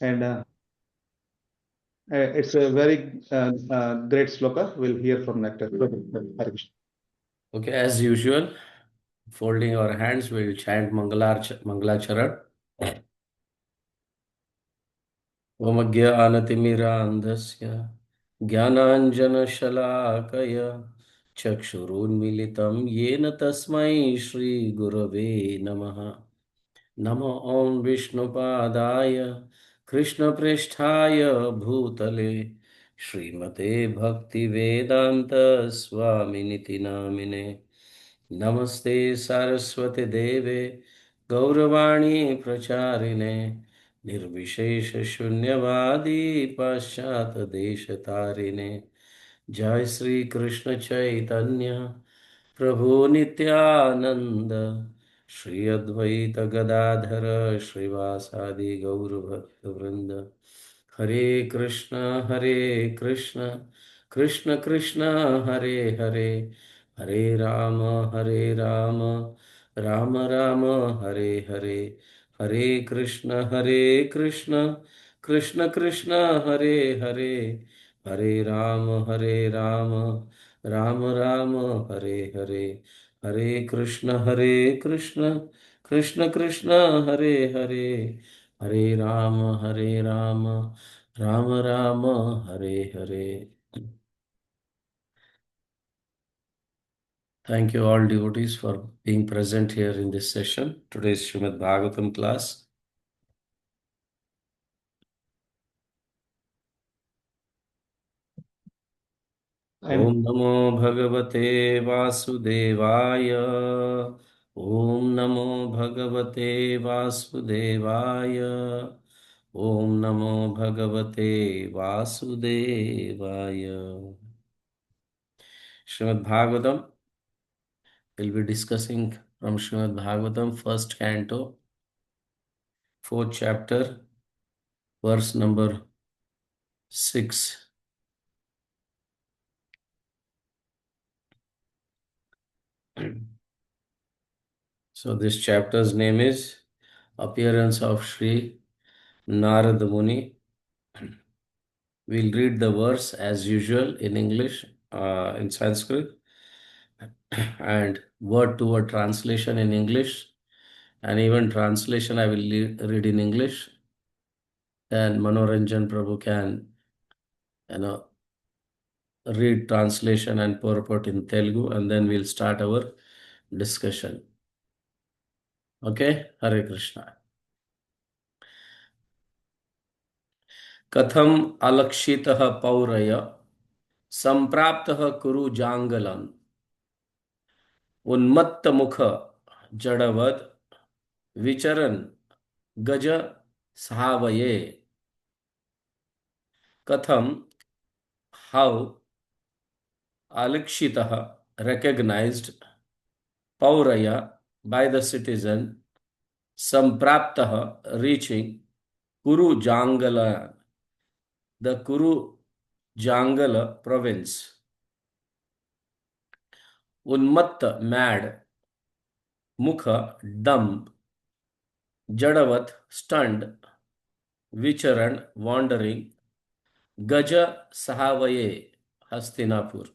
And it's a very great sloka. We'll hear from Nectar. Hare Krishna. Okay, as usual, folding our hands, we'll chant Mangalacharan. Om Jnanatimirandhasya Jnananjanashalakaya Chakshurunmilitam Yena Tasmai Shri Gurave Namaha. Namo Om Vishnupadaya Krishna Presthaya Bhutale Srimate Bhakti Vedanta Swaminiti Namine Namaste Saraswati Deve Gauravani Pracharine Nirvishesha Shunyavadi Paschat Deshatarine Jai Sri Krishna Chaitanya Prabhu Nityananda Shri Advaita Gadadhara Srivasadi Gaur Bhakta Vrinda Hare Krishna Krishna Krishna Hare Hare Hare Rama Rama Rama Hare Hare Hare Krishna Krishna Krishna Hare Hare Hare Rama Rama Rama Hare Hare Hare Krishna Krishna Krishna Hare Hare Hare Rama Rama Rama Hare Hare. Thank you all devotees for being present here in this session. Today's Srimad Bhagavatam class. Om And Namo Bhagavate Vasudevaya. Om Namo Bhagavate Vasudevaya. Om Namo Bhagavate Vasudevaya. Srimad Bhagavatam. We'll be discussing from Srimad Bhagavatam, first canto, fourth chapter, verse number 6. So this chapter's name is Appearance of Sri Narada Muni. We'll read the verse as usual in English, in Sanskrit, and word to word translation in English, and even translation I will read in English. Then Manoranjan Prabhu can, you know, read translation and purport in Telugu, and then we'll start our discussion. Okay, Hare Krishna. कथम अलक्षितः पौरय संप्राप्तः कुरु जांगलम् उन्मत्त मुख जड़वद विचरन् गज सहावये कथम how अलक्षितः recognized पौरय by the citizen संप्राप्तः reaching Kuru Jangala, the Kuru Jangala province. Unmatta, mad. Mukha, dumb. Jadavat, stunned. Vicharan, wandering. Gaja Sahavaye, Hastinapur.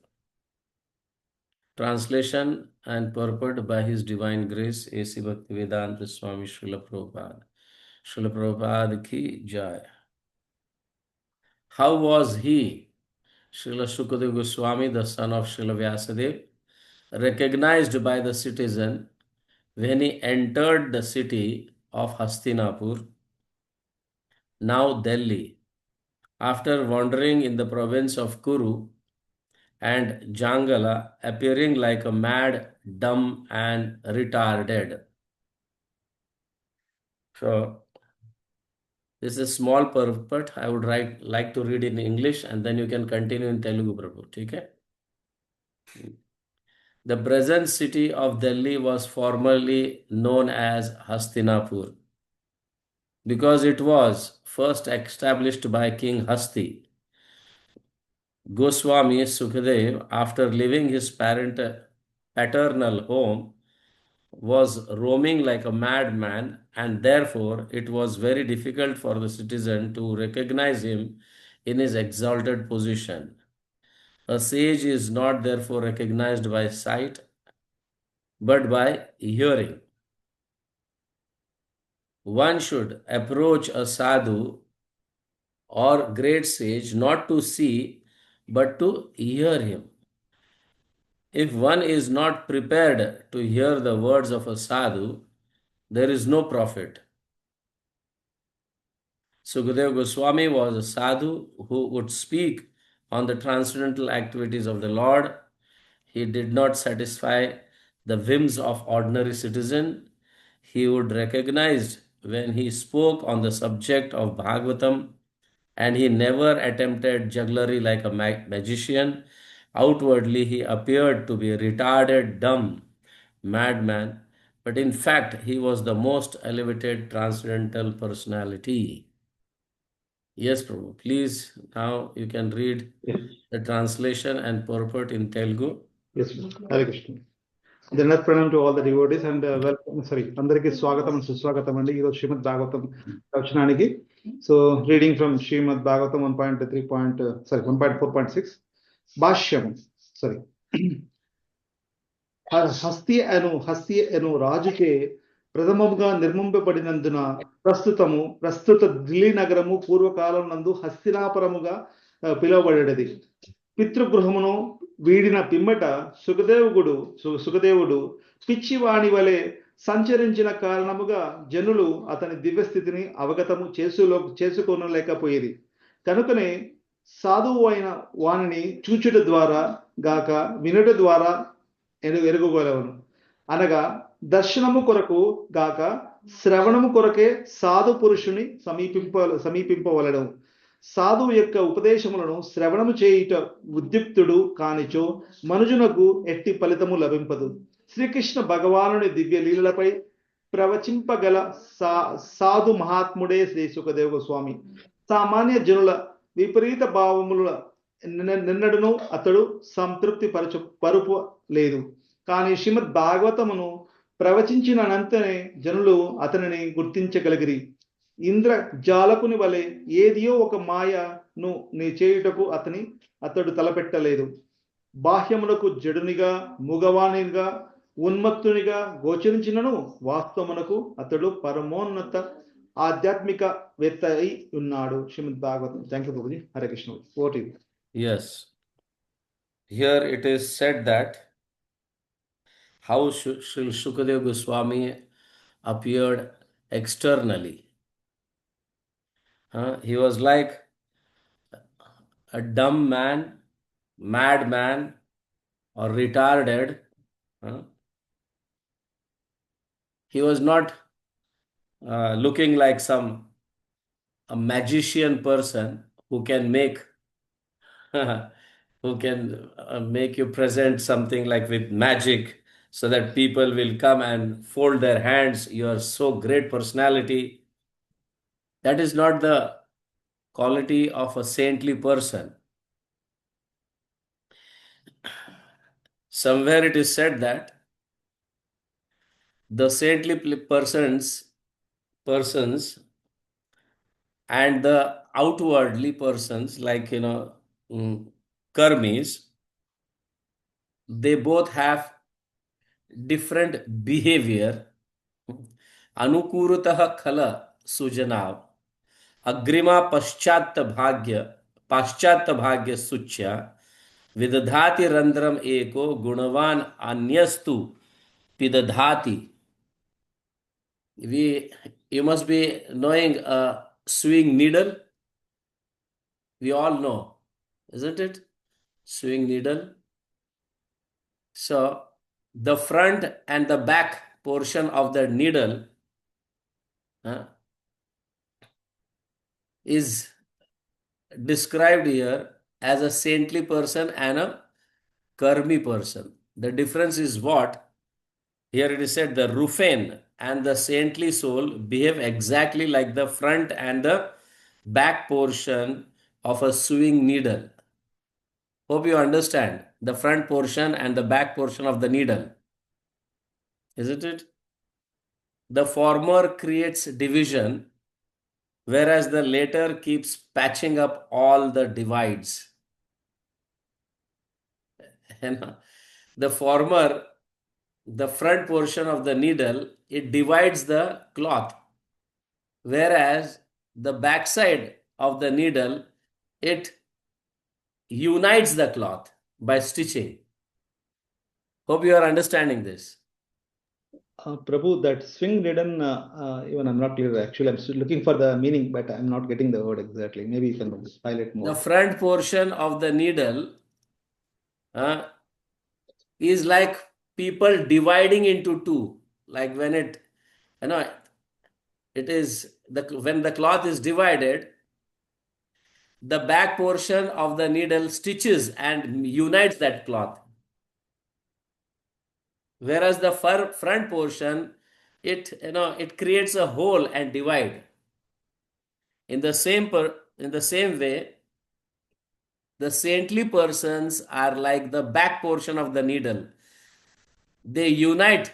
Translation and purport by His Divine Grace, A.C. Bhaktivedanta Swami Srila Prabhupada. Srila Prabhupada ki jai. How was he, Srila Sukadeva Goswami, the son of Srila Vyasadeva, recognized by the citizen when he entered the city of Hastinapur, now Delhi, after wandering in the province of Kuru and Jangala, appearing like a mad, dumb, and retarded. So, this is a small purport. I would like to read in English and then you can continue in Telugu, Prabhu. Okay? The present city of Delhi was formerly known as Hastinapur because it was first established by King Hasti. Goswami Sukadev, after leaving his paternal home was roaming like a madman, and therefore it was very difficult for the citizen to recognize him in his exalted position. A sage is not therefore recognized by sight, but by hearing. One should approach a sadhu or great sage not to see, but to hear him. If one is not prepared to hear the words of a sadhu, there is no profit. Sukadeva Goswami was a sadhu who would speak on the transcendental activities of the Lord. He did not satisfy the whims of ordinary citizen. He would recognize when he spoke on the subject of Bhagavatam, and he never attempted jugglery like a magician. Outwardly, he appeared to be a retarded, dumb madman, but in fact, he was the most elevated transcendental personality. Yes, Prabhu. Please, now you can read Yes. the translation and purport in Telugu. Yes, Hare Krishna. Then pranam to all the devotees and welcome. Sorry, అందరికి స్వాగతం and సుస్వాగతం అండి ఈరోజు శ్రీమద్ భాగవతం దర్శనానికి. So reading from Srimad Bhagavatam 1.3. Sorry, 1.4.6 Bhashyam. Sorry. హస్తి అను రాజుకే ప్రథమముగా నిర్మింపబడినందున ప్రస్తుత ఢిల్లీ నగరము పూర్వకాలం నందు హస్తినాపురముగా పిలువబడేది. పితృగృహమును వీడిన పిమ్మట సుఖదేవుడు పిచ్చివాణి వలె సంచరించిన కారణముగా జనులు అతని దివ్యస్థితిని అవగతము చేసుకోనలేకపోయేది. కనుకనే సాధువు అయిన వాణిని చూచుట ద్వారా గాక వినుట ద్వారా ఎరుగగలవను. అనగా దర్శనము కొరకు గాక శ్రవణము కొరకే సాధు పురుషుని సమీపింపవలెను. సాధువు యొక్క ఉపదేశములను శ్రవణము చేయుట ఉద్యుక్తుడు కానిచో మనుజునకు ఎట్టి ఫలితము లభింపదు. శ్రీకృష్ణ భగవానుని దివ్య లీలలపై ప్రవచింపగల సాధు మహాత్ముడే శ్రీ సుఖదేవ గోస్వామి. సామాన్య జనుల విపరీత భావముల నిన్నడును అతడు సంతృప్తి పరుపు లేదు. కానీ శ్రీమద్ భాగవతమును ప్రవచించిన అనంతనే జనులు అతనిని గుర్తించగలిగిరి. ఇంద్ర జాలకుని వలె ఏదియో ఒక మాయను నీ చేయుటకు అతడు తలపెట్టలేదు. బాహ్యమునకు జడునిగా ముగవాణిగా ఉన్మత్తునిగా గోచరించినను వాస్తవమునకు అతడు పరమోన్నత ఆధ్యాత్మిక వేత్త అయి ఉన్నాడు. శ్రీమద్ Bhagavatam. Thank you Prabhuji. Hare Krishna. Vote ఇది. Yes. Here it is said that how Sri Shukadeva Goswami appeared externally. He was like a dumb man, madman, or retarded. He was not looking like a magician person who can make you present something like with magic so that people will come and fold their hands. You are so great personality. That is not the quality of a saintly person. Somewhere it is said that the saintly persons and the outwardly persons, like karmis, they both have different behavior. Anukurutah khala sujanav agrima paschat bhagya suchya vidadhati randram eko gunavan anyastu pidadhati. You must be knowing a sewing needle. We all know, isn't it? Sewing needle. So the front and the back portion of the needle is described here as a saintly person and a karmi person. The difference is what? Here it is said the ruffian and the saintly soul behave exactly like the front and the back portion of a sewing needle. Hope you understand the front portion and the back portion of the needle. isn't it? The former creates division, whereas the later keeps patching up all the divides. And the former, the front portion of the needle, it divides the cloth, whereas the backside of the needle, it unites the cloth by stitching. Hope you are understanding this. Prabhu, that swing ridden, even I'm not clear actually. I'm still looking for the meaning, but I'm not getting the word exactly. Maybe you can highlight The more. front portion of the needle uh, is like people dividing into two. Like when it, you know, it is the when the cloth is divided, the back portion of the needle stitches and unites that cloth, whereas the front portion, it creates a hole and divide. In the same way, the saintly persons are like the back portion of the needle. They unite,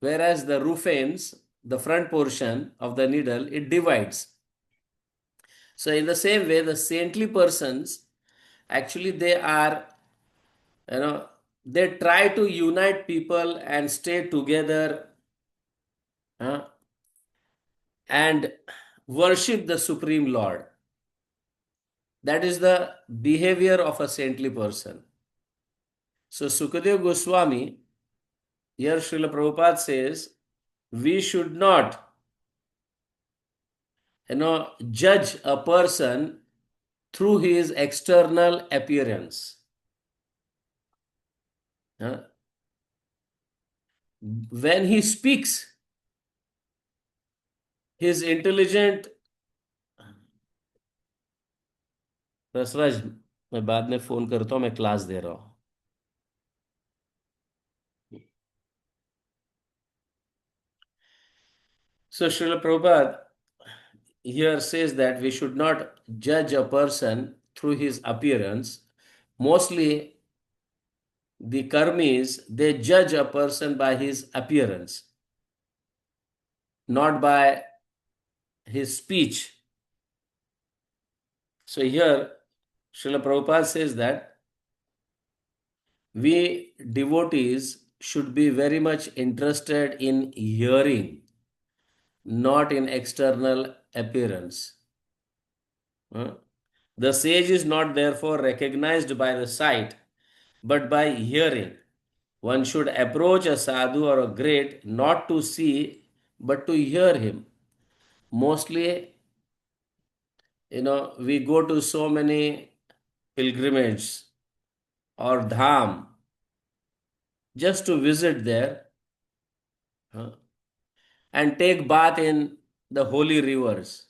whereas the ruffians, the front portion of the needle, it divides. So in the same way, the saintly persons, actually you know, they try to unite people and stay together, uh, and worship the Supreme Lord. That is the behavior of a saintly person. So Sukadeva Goswami, here Srila Prabhupada says, we should not, judge a person through his external appearance. Uh, When he speaks, his intelligent, रसराज, मैं बाद में phone करता हूँ, मैं class दे रहा हूँ. So Srila Prabhupada here says that we should not judge a person through his appearance. Mostly the karmis, they judge a person by his appearance, not by his speech. So here Srila Prabhupada says that we devotees should be very much interested in hearing, not in external appearance. The sage is not therefore recognized by the sight, but by hearing. One should approach a sadhu or a great not to see, but to hear him. Mostly, we go to so many pilgrimages or dham just to visit there, and take bath in the holy rivers.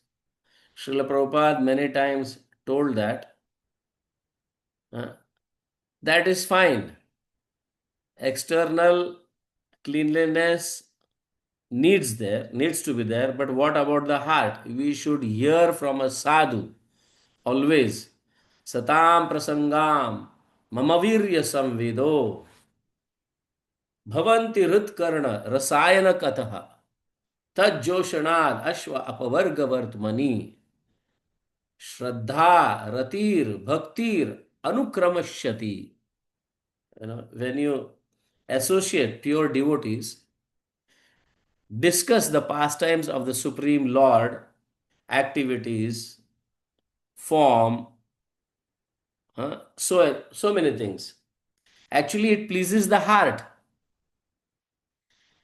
Srila Prabhupada many times told that that is fine. External cleanliness needs to be there, but what about the heart? We should hear from a sadhu always. Satam prasangam mamavirya samvedo bhavanti hritkarna rasayana kataha tajjoshanad ashva apavargavartmani shraddha ratir bhaktir anukramashyati. When you associate pure devotees, discuss the pastimes of the Supreme Lord, activities, form, so many things. Actually, it pleases the heart.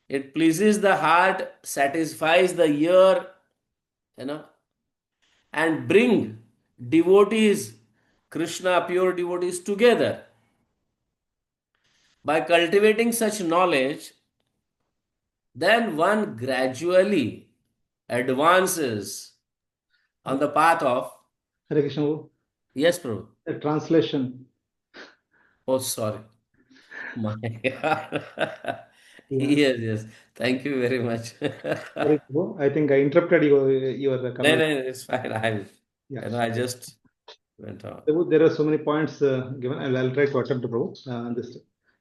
It pleases the heart, satisfies the ear, you know, and bring devotees, Krishna, pure devotees together. By cultivating such knowledge, then one gradually advances on the path of. Hare Krishna, Prabhu. Yes, Prabhu. The translation. Oh, sorry. My God. Yeah. Yes, yes. Thank you very much. Sorry, Prabhu. I think I interrupted your No, conversation. no, it's fine. Yeah. I just went on. Prabhu, there are so many points given. I'll try to attempt, Prabhu. This.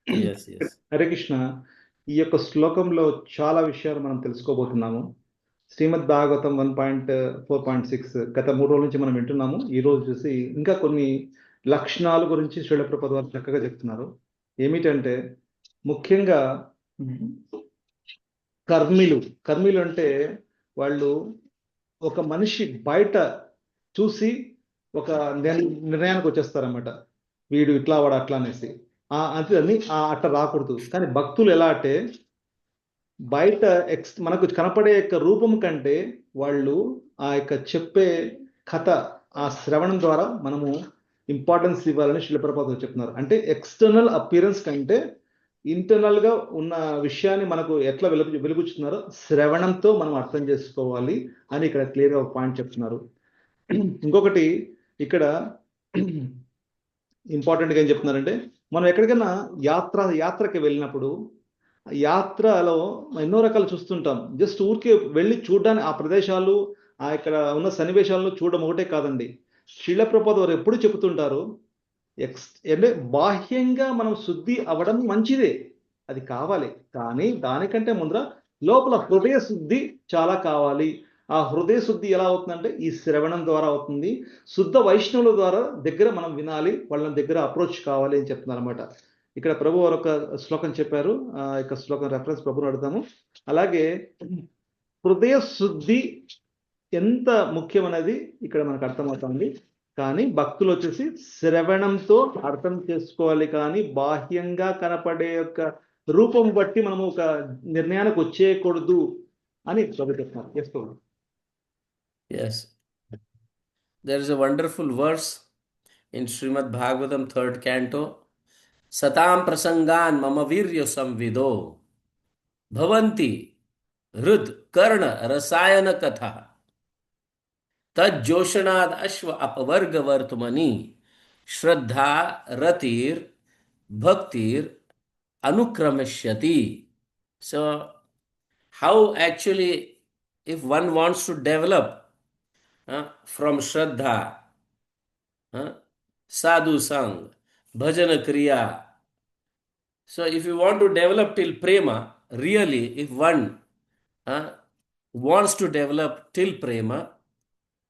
Yes, yes. Hare Krishna. ఈ యొక్క శ్లోకంలో చాలా విషయాలు మనం తెలుసుకోబోతున్నాము. శ్రీమద్ భాగవతం 1.4.6 గత 3 రోజుల నుంచి మనం వింటున్నాము. ఈ రోజు చూసి ఇంకా కొన్ని లక్షణాల గురించి శ్రీల ప్రభుపాద వారు చక్కగా చెప్తున్నారు. ఏమిటంటే ముఖ్యంగా కర్మిలు అంటే వాళ్ళు ఒక మనిషి బయట చూసి ఒక నిర్ణయానికి వచ్చేస్తారన్నమాట. వీడు ఇట్లా వాడు అట్లా అనేసి అని అట్లా రాకూడదు. కానీ భక్తులు ఎలా అంటే బయట మనకు కనపడే యొక్క రూపం కంటే వాళ్ళు ఆ యొక్క చెప్పే కథ, ఆ శ్రవణం ద్వారా మనము ఇంపార్టెన్స్ ఇవ్వాలని శ్రీల ప్రభుపాద చెప్తున్నారు. అంటే ఎక్స్టర్నల్ అపియరెన్స్ కంటే ఇంటర్నల్ గా ఉన్న విషయాన్ని మనకు ఎట్లా వెలుగుచున్నారో శ్రవణంతో మనం అర్థం చేసుకోవాలి అని ఇక్కడ క్లియర్ గా ఒక పాయింట్ చెప్తున్నారు. ఇంకొకటి ఇక్కడ ఇంపార్టెంట్గా ఏం చెప్తున్నారంటే మనం ఎక్కడికైనా యాత్రకి వెళ్ళినప్పుడు యాత్రలో ఎన్నో రకాలు చూస్తుంటాం. జస్ట్ ఊరికే వెళ్ళి చూడడానికి ఆ ప్రదేశాలు ఆ ఇక్కడ ఉన్న సన్నివేశాలను చూడడం ఒకటే కాదండి. శ్రీల ప్రభుపాద వారు ఎప్పుడు చెబుతుంటారు అంటే బాహ్యంగా మనం శుద్ధి అవ్వడం మంచిదే, అది కావాలి. కానీ దానికంటే ముందర లోపల హృదయ శుద్ధి చాలా కావాలి. ఆ హృదయ శుద్ధి ఎలా అవుతుందంటే ఈ శ్రవణం ద్వారా అవుతుంది. శుద్ధ వైష్ణవుల ద్వారా దగ్గర మనం వినాలి, వాళ్ళ దగ్గర అప్రోచ్ కావాలి అని చెప్తున్నారు అనమాట. ఇక్కడ ప్రభు వారు ఒక శ్లోకం చెప్పారు. ఆ యొక్క శ్లోకం రెఫరెన్స్ ప్రభుని అడుగుతాము. అలాగే హృదయ శుద్ధి ఎంత ముఖ్యమనేది ఇక్కడ మనకు అర్థమవుతుంది. కానీ భక్తులు వచ్చేసి శ్రవణంతో అర్థం చేసుకోవాలి, కానీ బాహ్యంగా కనపడే యొక్క రూపం బట్టి మనము ఒక నిర్ణయానికి వచ్చేయకూడదు అని చెప్తున్నారు. చేసుకోవాలి. Yes. There is a wonderful verse in Srimad Bhagavatam 3rd canto. Satam prasangan mama virya samvido bhavanti hrid karna rasayana katha तज्जोषणाद अश्व अपवर्ग वर्तमनि श्रद्धा रतिर भक्तिर अनुक्रमश्यति. So how actually if one wants to develop from Shraddha, sadhu sang, bhajana kriya, so if you want to develop till prema, really if one wants to develop till prema,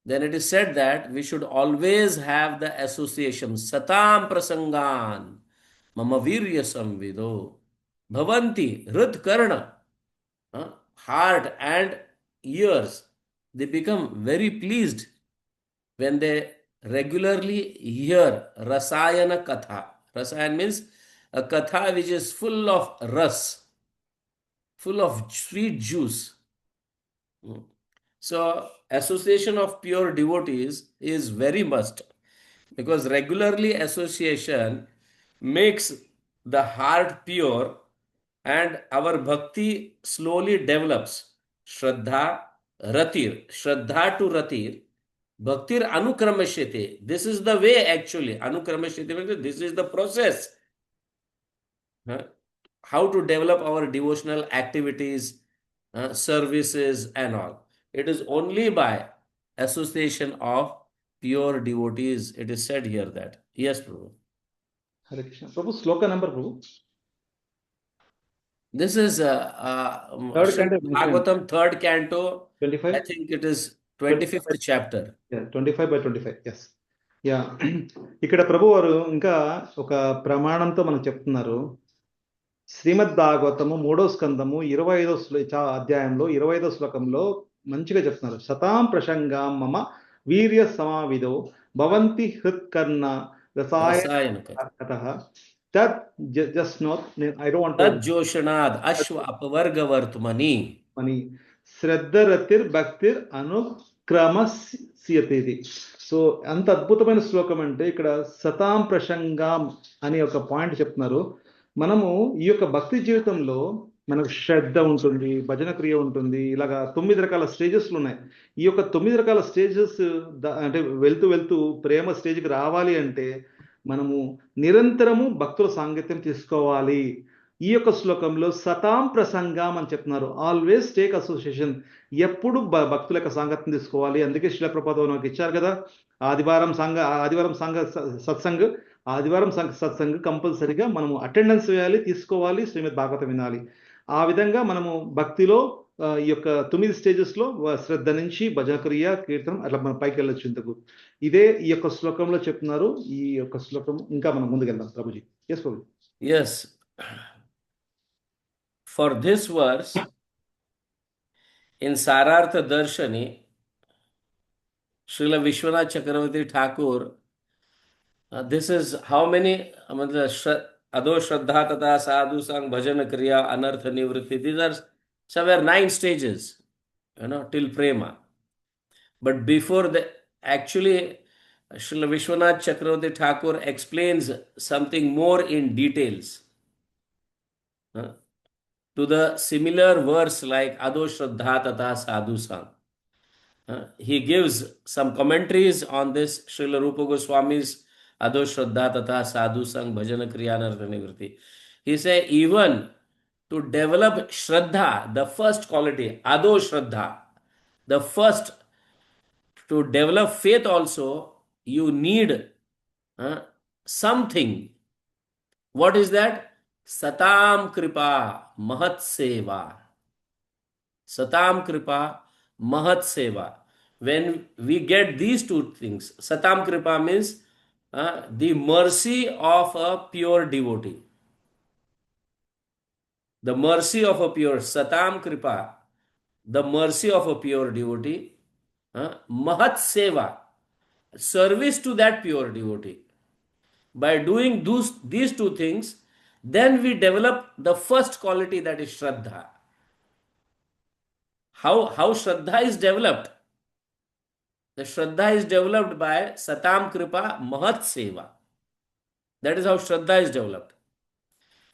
then it is said that we should always have the association satam prasangan mama virya samvido bhavanti hrid karna, heart and ears, they become very pleased when they regularly hear rasayana katha. Rasayan means a katha which is full of ras, full of sweet juice. So association of pure devotees is very must, because regularly association makes the heart pure and our bhakti slowly develops. Shraddha ratir, shraddha to ratir, bhaktir anukramashyate. This is the way actually. Anukramashyate means this is the process. How to develop our devotional activities, services and all. It is only by association of pure devotees. It is said here that. Yes, Prabhu. Hare Krishna. Prabhu, sloka number, Prabhu. This is Third canto, Bhagavatam 3rd canto. 25. I think it is 25th chapter. Yeah, 25/25. Yes. Yeah ఇక్కడ ప్రభు వారు ఇంకా ఒక ప్రమాణంతో మనకు చెప్తున్నారు. శ్రీమద్ భాగవతము 3వ స్కందము 25వ అధ్యాయంలో 25వ శ్లోకంలో మంచిగా చెప్తున్నారు. శతాం ప్రసంగాం మమ వీర్య సమావిదో భవంతి హృత్కర్ణ రసాయన కథః తత్ just not I don't want తజ్జోషణాద్ అశ్వ అపవర్గ వర్తమని అని శ్రద్ధ రతిర్ భక్తిర్ అనుక్రమస్యతి. సో అంత అద్భుతమైన శ్లోకం అంటే ఇక్కడ సతాం ప్రసంగాం అనే ఒక పాయింట్ చెప్తున్నారు. మనము ఈ యొక్క భక్తి జీవితంలో మనకు శ్రద్ధ ఉంటుంది, భజన క్రియ ఉంటుంది, ఇలాగా 9 రకాల స్టేజెస్లు ఉన్నాయి. ఈ యొక్క 9 రకాల స్టేజెస్ అంటే వెళ్తూ ప్రేమ స్టేజ్కి రావాలి అంటే మనము నిరంతరము భక్తుల సాంగత్యం తీసుకోవాలి. ఈ యొక్క శ్లోకంలో సతాం ప్రసంగం అని చెప్తున్నారు. ఆల్వేస్ టేక్ అసోసియేషన్, ఎప్పుడు భక్తుల యొక్క సాంగత్యం తీసుకోవాలి. అందుకే శ్రీల ప్రభుపాద మనకు ఇచ్చారు కదా, ఆదివారం సత్సంగ్ కంపల్సరీగా మనము అటెండెన్స్ వేయాలి, తీసుకోవాలి, శ్రీమద్ భాగవతం వినాలి. ఆ విధంగా మనము భక్తిలో ఈ యొక్క 9 స్టేజెస్లో శ్రద్ధ నుంచి భజక్రియ కీర్తనం అట్లా మనం పైకి వెళ్ళొచ్చు ఇంతకు. ఇదే ఈ యొక్క శ్లోకంలో చెప్తున్నారు. ఈ యొక్క శ్లోకం ఇంకా మనం ముందుకెళ్దాం ప్రభుజీ. ఎస్ ప్రభు. Yes. For this verse, in Sarartha Darshani, Srila Vishwanath Chakravarti Thakur, this is how many, Ado Shraddha Tata Sadhu Sang Bhajan Kriya Anartha Nivritti. These are somewhere 9 stages, till Prema. But before the, actually, Srila Vishwanath Chakravarti Thakur explains something more in details. To the similar verse like Ado Shraddha Tata Sadhu Sang. He gives some commentaries on this Srila Rupa Goswami's Ado Shraddha Tata Sadhu Sang Bhajana Kriyanartha Nivritti. He say even to develop Shraddha, the first quality, Ado Shraddha, the first, to develop faith also, you need something. What is that? Satam Kripa Mahat Seva. Satam Kripa Mahat Seva. When we get these two things, Satam Kripa means the mercy of a pure devotee. The mercy of a pure, Satam Kripa, the mercy of a pure devotee, Mahat Seva, service to that pure devotee. By doing these two things, then we develop the first quality, that is Shraddha. How Shraddha is developed? The Shraddha is developed by Satam Kripa Mahat Seva. That is how Shraddha is developed.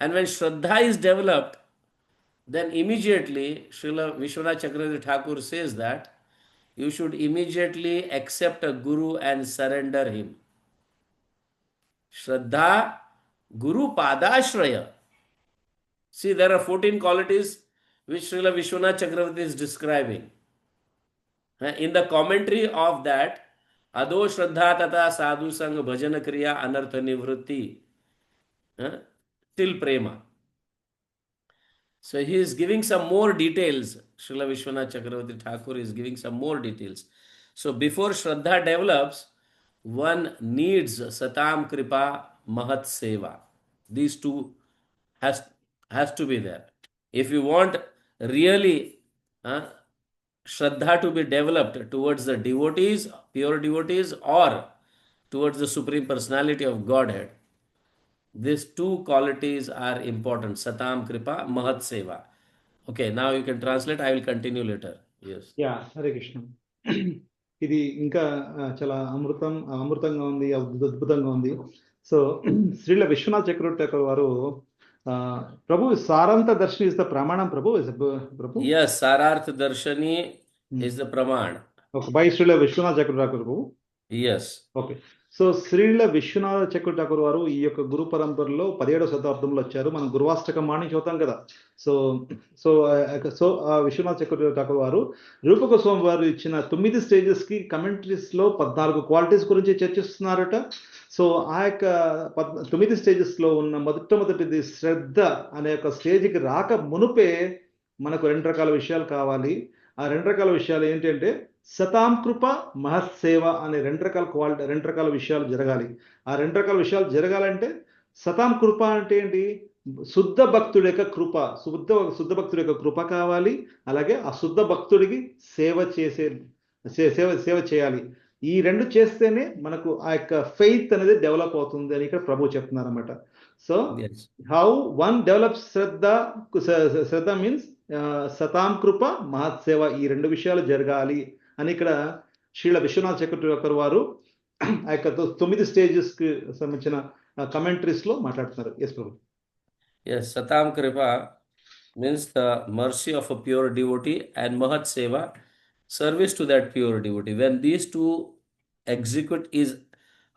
And when Shraddha is developed, then immediately Srila Vishwanath Chakravarti Thakur says that you should immediately accept a Guru and surrender him. Shraddha Guru Padashraya. See, there are 14 qualities which Srila Vishwanath Chakravarti is describing. In the commentary of that, Ado Shraddha Tata Sadhu Sang Bhajana Kriya Anartha Nivritti, till Prema. So he is giving some more details. Srila Vishwanath Chakravarti Thakur is giving some more details. So before Shraddha develops, one needs Satam Kripa Mahat Seva. These two has to be there. If you want really Shraddha to be developed towards the devotees, pure devotees, or towards the Supreme Personality of Godhead, these two qualities are important. Satam Kripa Mahat Seva. Okay, now you can translate. I will continue later. Yes. Yeah Hare Krishna. ఇది ఇంకా చాలా అమృతంగా ఉంది, అద్భుతంగా ఉంది. So Srila Vishwanath చక్రవర్తి వారు ప్రభు సారాంత దర్శని is the ప్రమాణం ప్రభు. ప్రభు Yes, Sarartha Darshani is the Praman. Okay, by Srila Vishwanath Chakravarti ప్రభు. Yes. Okay. So Srila Vishwanatha Chakravarti Thakur వారు ఈ యొక్క గురు పరంపరలో 17వ శతాబ్దంలో వచ్చారు. మనం గురువాష్టకం మాణి చూద్దాం కదా. సో సో సో విశ్వనాథ్ చక్రవర్తి ఠాకూర్ వారు రూప గోస్వామి వారు ఇచ్చిన 9 స్టేజెస్ కి కమెంటరీస్ లో 14 క్వాలిటీస్ గురించి చర్చిస్తున్నారట. సో ఆ యొక్క 9 స్టేజెస్ లో ఉన్న మొదటిది శ్రద్ధ అనే ఒక స్టేజ్కి రాక మునుపే మనకు 2 రకాల విషయాలు కావాలి. ఆ 2 రకాల విషయాలు ఏంటంటే సతాం కృప మహత్ సేవ అనే 2 రకాల క్వాలిటీ, 2 రకాల విషయాలు జరగాలి. ఆ 2 రకాల విషయాలు జరగాలంటే సతాం కృప అంటే ఏంటి? శుద్ధ భక్తుడి యొక్క కృప, శుద్ధ భక్తుడి యొక్క కృప కావాలి. అలాగే ఆ శుద్ధ భక్తుడికి సేవ చేయాలి. ఈ 2 చేస్తేనే మనకు ఆ యొక్క ఫెయిత్ అనేది డెవలప్ అవుతుంది అని ఇక్కడ ప్రభు చెప్తున్నారు అన్నమాట. So how one develop shraddha means satam kripa mahat seva, ఈ 2 విషయాలు జరగాలి అని ఇక్కడ శ్రీల విశ్వనాథ్ చక్రవర్తి వారు ఆ యొక్క 9 స్టేజెస్ కి సంబంధించిన కమెంటరీస్ లో మాట్లాడుతున్నారు. ఎస్ ప్రభు. Yes, Satam Kripa means the mercy of a pure devotee, and Mahat Seva, service to that pure devotee. When these two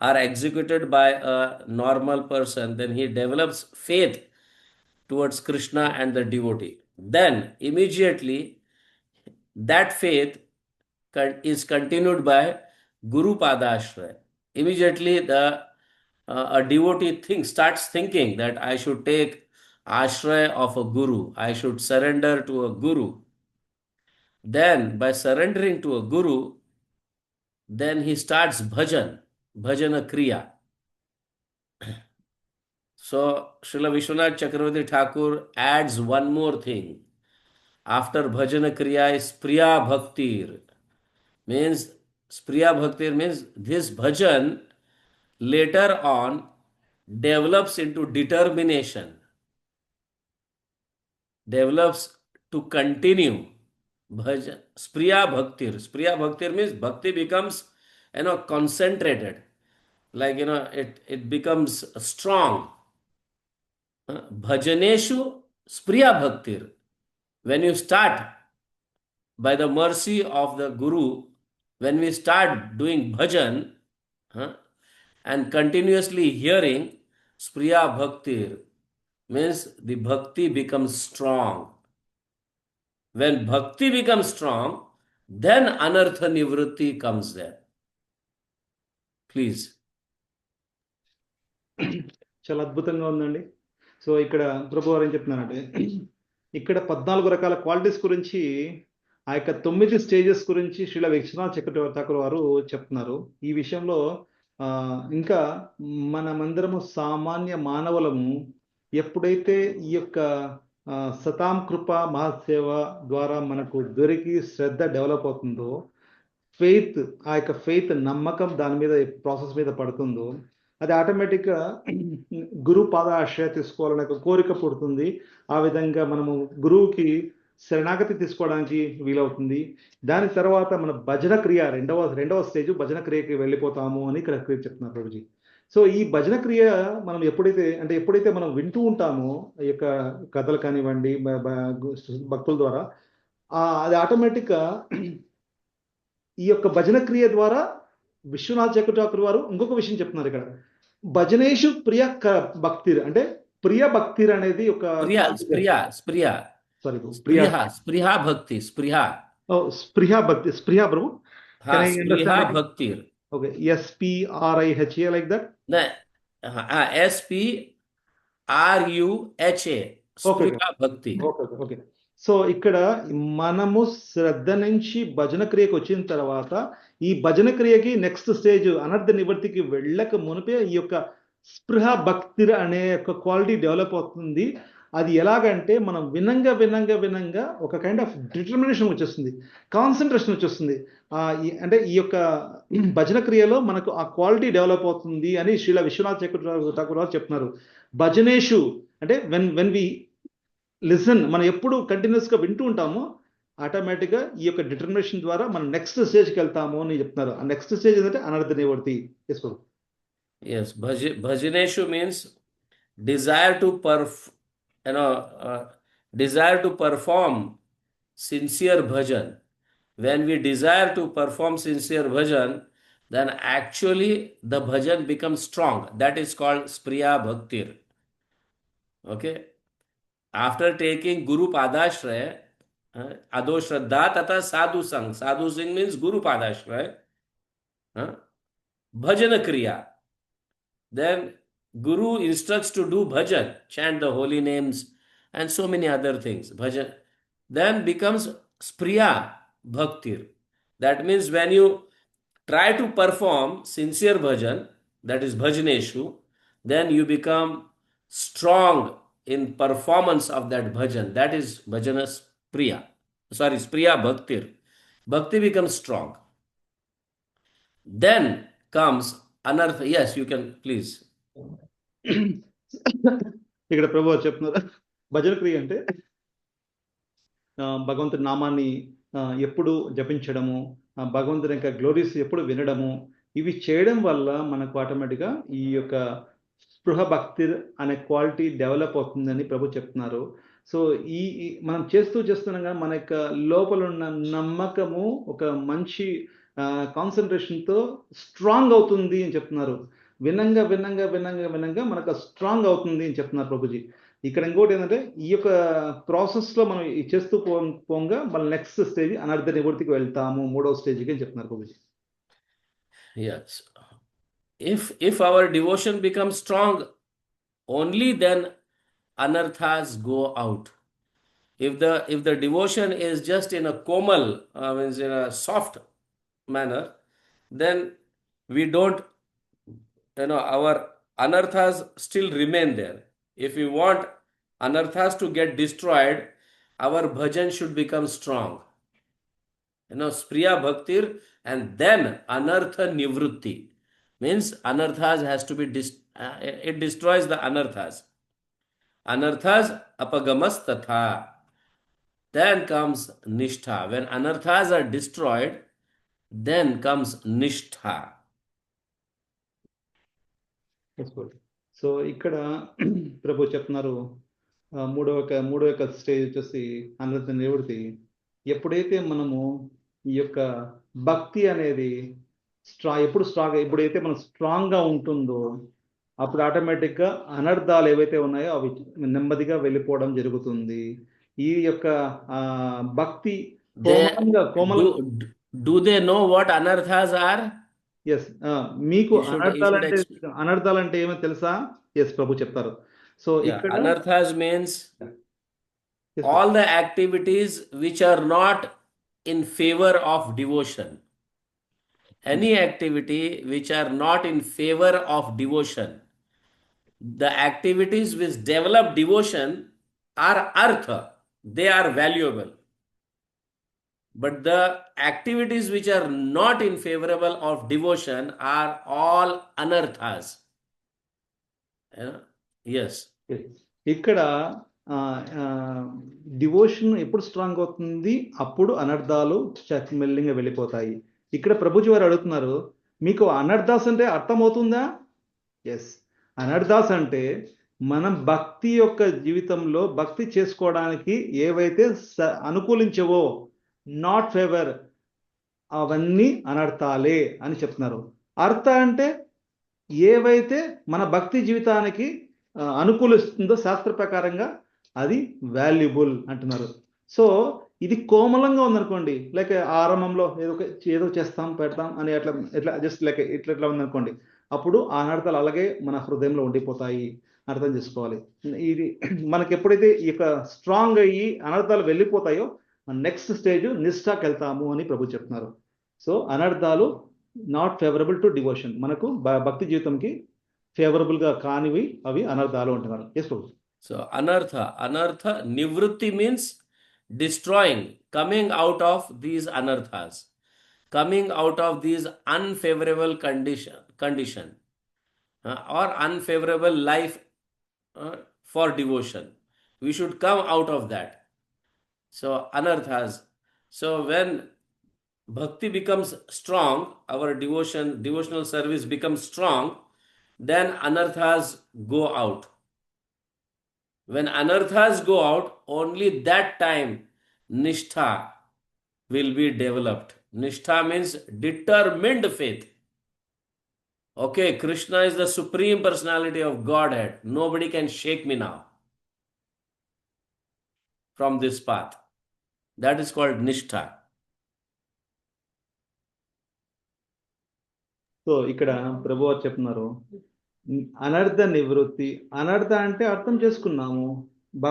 are executed by a normal person, then he develops faith towards Krishna and the devotee. Then immediately that faith is continued by Guru Padashraya. Immediately a devotee starts thinking that I should take ashraya of a guru. I should surrender to a guru. Then, by surrendering to a guru, then he starts bhajana kriya. So, Srila Vishwanath Chakravarti Thakur adds one more thing. After bhajana kriya is priya bhaktir. Means, priya bhaktir means this bhajan later on develops into determination, develops to continue. Bhajan, Spriya Bhaktir. Spriya Bhaktir means bhakti becomes, concentrated. Like, it becomes strong. Bhajaneshu Spriya Bhaktir. When you start, by the mercy of the Guru, when we start doing bhajan, and continuously hearing, Spriya Bhaktir means the bhakti becomes strong. When bhakti becomes strong, then anartha nivritti comes there. Please. చాలా అద్భుతంగా ఉందండి. So ఇక్కడ ప్రభు వారు ఏం చెప్తున్నారంటే ఇక్కడ 14 రకాల qualities గురించి ఆ యొక్క 9 స్టేజెస్ గురించి శ్రీల విశ్వనాథ్ చక్రవర్తి ఠాకూర్ వారు చెప్తున్నారు. ఈ విషయంలో ఇంకా మనమందరము సామాన్య మానవులము ఎప్పుడైతే ఈ యొక్క సతాం కృప మహాసేవ ద్వారా మనకు దొరికి శ్రద్ధ డెవలప్ అవుతుందో, ఫెయిత్, ఆ యొక్క ఫెయిత్ నమ్మకం దాని మీద ప్రాసెస్ మీద పడుతుందో, అది ఆటోమేటిక్గా గురు పాద ఆశ్రయ తీసుకోవాలనే ఒక కోరిక పుడుతుంది. ఆ విధంగా మనము గురువుకి శరణాగతి తీసుకోవడానికి వీలవుతుంది. దాని తర్వాత మన భజన క్రియ రెండవ స్టేజ్ భజన క్రియకి వెళ్ళిపోతాము అని ఇక్కడ చెప్తున్నారు ప్రభుజీ. సో ఈ భజన క్రియ మనం ఎప్పుడైతే మనం వింటూ ఉంటామో ఈ యొక్క కథలు కానివ్వండి భక్తుల ద్వారా, అది ఆటోమేటిక్గా ఈ యొక్క భజన క్రియ ద్వారా విశ్వనాథ్ చక్రవర్తి వారు ఇంకొక విషయం చెప్తున్నారు ఇక్కడ. భజనేషు ప్రియ భక్తిర్ అంటే ప్రియ భక్తిర్ అనేది ఒక స్ప్రియా భక్తి ప్రభు. భక్తిర్. Okay, SPRIHA like that. SPRUHA భక్తి. ఓకే. సో ఇక్కడ మనము శ్రద్ధ నుంచి భజన క్రియకి వచ్చిన తర్వాత ఈ భజన క్రియకి నెక్స్ట్ స్టేజ్ అనర్థ నివృత్తికి వెళ్ళక మునిపే ఈ యొక్క స్పృహ భక్తి అనే ఒక క్వాలిటీ డెవలప్ అవుతుంది. అది ఎలాగంటే మనం వినంగా ఒక కైండ్ ఆఫ్ డిటర్మినేషన్ వచ్చేస్తుంది, కాన్సన్ట్రేషన్ వచ్చేస్తుంది. అంటే ఈ యొక్క భజన క్రియలో మనకు ఆ క్వాలిటీ డెవలప్ అవుతుంది అని శ్రీల విశ్వనాథ్ చక్రవర్తి ఠాకూర్ గారు చెప్తున్నారు. భజనేషు అంటే వెన్ వి లిసన్, మనం ఎప్పుడు కంటిన్యూస్గా వింటూ ఉంటామో ఆటోమేటిక్గా ఈ యొక్క డిటర్మినేషన్ ద్వారా మనం నెక్స్ట్ స్టేజ్కి వెళ్తాము అని చెప్తున్నారు. ఆ నెక్స్ట్ స్టేజ్ ఏంటంటే అనర్థ నివృత్తి. తీసుకోండి. భజనేషు means desire to perform sincere bhajan. When we desire to perform sincere bhajan, then actually the bhajan becomes strong. That is called spriya bhaktir. Okay. After taking Guru Padashraya, Ado Shraddha Tata Sadhu Sang. Sadhu Sang means Guru Padashraya. Bhajana Kriya. Then Guru instructs to do bhajan, chant the holy names and so many other things. Bhajan then becomes spriya bhaktir. That means when you try to perform sincere bhajan, that is bhajaneshu, then you become strong in performance of that bhajan. That is bhajana spriya bhaktir. Bhakti becomes strong. Then comes anartha. Yes, you can please. ఇక్కడ ప్రభు చెప్తున్నారు భజన క్రియ అంటే భగవంతుడి నామాన్ని ఎప్పుడు జపించడము, భగవంతుడి యొక్క గ్లోరీస్ ఎప్పుడు వినడము, ఇవి చేయడం వల్ల మనకు ఆటోమేటిక్గా ఈ యొక్క స్పృహ భక్తి అనే క్వాలిటీ డెవలప్ అవుతుందని ప్రభు చెప్తున్నారు. సో ఈ మనం చేస్తున్నాగా మన యొక్క లోపల ఉన్న నమ్మకము ఒక మంచి కాన్సన్ట్రేషన్తో స్ట్రాంగ్ అవుతుంది అని చెప్తున్నారు. వినంగా మనకు స్ట్రాంగ్ అవుతుంది అని చెప్తున్నారు ప్రభుజీ. ఇక్కడ ఇంకోటి ఏంటంటే ఈ యొక్క ప్రాసెస్లో మనం చేస్తూ పోగా మన నెక్స్ట్ స్టేజ్ అనర్థ నివృత్తికి వెళ్తాము, 3వ స్టేజ్కి అని చెప్తున్నారు Prabhuji. Yes. If our devotion becomes strong, only then anarthas go out. If the devotion is just in a komal, means in a soft manner, then we don't, our anarthas still remain there. If we want anarthas to get destroyed, our bhajan should become strong. Spriya bhaktir, and then anartha nivrutti. Means anarthas has to be, it destroys the anarthas. Anarthas apagamas tatha. Then comes nishtha. When anarthas are destroyed, then comes nishtha. So ఇక్కడ ప్రభు చెప్తున్నారు మూడో యొక్క stage వచ్చేసి అనర్థ నివృత్తి. ఎప్పుడైతే మనము ఈ యొక్క భక్తి అనేది ఎప్పుడైతే మనం స్ట్రాంగ్ గా ఉంటుందో అప్పుడు ఆటోమేటిక్ గా అనర్థాలు ఏవైతే ఉన్నాయో అవి నెమ్మదిగా వెళ్ళిపోవడం జరుగుతుంది. ఈ యొక్క భక్తి Do they know what anarthas are? Yes మీకు అనర్థాలంటే ఏమో తెలుసా? ఎస్ ప్రభు చెప్తారు. సో ఇక్కడ అనర్థాస్ means all the activities which are not in favor of devotion. Any activity which are not in favor of devotion. The activities which develop devotion are artha. They are valuable. But the activities which are not in favorable of devotion are all anarthas. Yes. ఇక్కడ devotion ఎప్పుడు strong అవుతుంది? అప్పుడు అనర్థాలు మెల్లింగా వెళ్ళిపోతాయి. ఇక్కడ ప్రభుజీ వారు అడుగుతున్నారు, మీకు అనర్థాస్ అంటే అర్థమవుతుందా? ఎస్, అనర్థాస్ అంటే మనం భక్తి యొక్క జీవితంలో భక్తి చేసుకోవడానికి ఏవైతే అనుకూలించవో, నాట్ ఫేవర్, అవన్నీ అనర్థాలే అని చెప్తున్నారు. అర్థ అంటే ఏవైతే మన భక్తి జీవితానికి అనుకూలిస్తుందో శాస్త్ర ప్రకారంగా అది వాల్యుబుల్ అంటున్నారు. సో ఇది కోమలంగా ఉందనుకోండి, లైక్ ఆరంభంలో ఏదో చేస్తాం పెడతాం అని ఎట్లా జస్ట్ లైక్ ఇట్లా ఉందనుకోండి, అప్పుడు ఆ అనర్థాలు అలాగే మన హృదయంలో ఉండిపోతాయి. అర్థం చేసుకోవాలి. ఇది మనకి ఎప్పుడైతే ఈ యొక్క స్ట్రాంగ్ అయ్యి అనర్థాలు వెళ్ళిపోతాయో నెక్స్ట్ స్టేజ్ నిష్ఠాకి వెళ్తాము అని ప్రభు చెప్తున్నారు. సో అనర్థాలు నాట్ ఫేవరబుల్ టు డివోషన్, మనకు భక్తి జీవితంకి ఫేవరబుల్ గా కానివి అవి అనర్థాలు అంటున్నారు. ఎస్ ప్రభు. సో అనర్థ నివృత్తి means destroying, coming out of these anarthas, coming out of these unfavorable condition or unfavorable life for devotion. We should come out of that. So anarthas. So when bhakti becomes strong, our devotional service becomes strong, then anarthas go out. When anarthas go out, only that time nishtha will be developed. Nishtha means determined faith. Okay, Krishna is the supreme personality of Godhead. Nobody can shake me now from this path. That is called nishtha. So ఇక్కడ ప్రభు వారు చెప్తున్నారు అనర్థ నివృత్తి. అనర్థ అంటే అర్థం చేసుకున్నాము,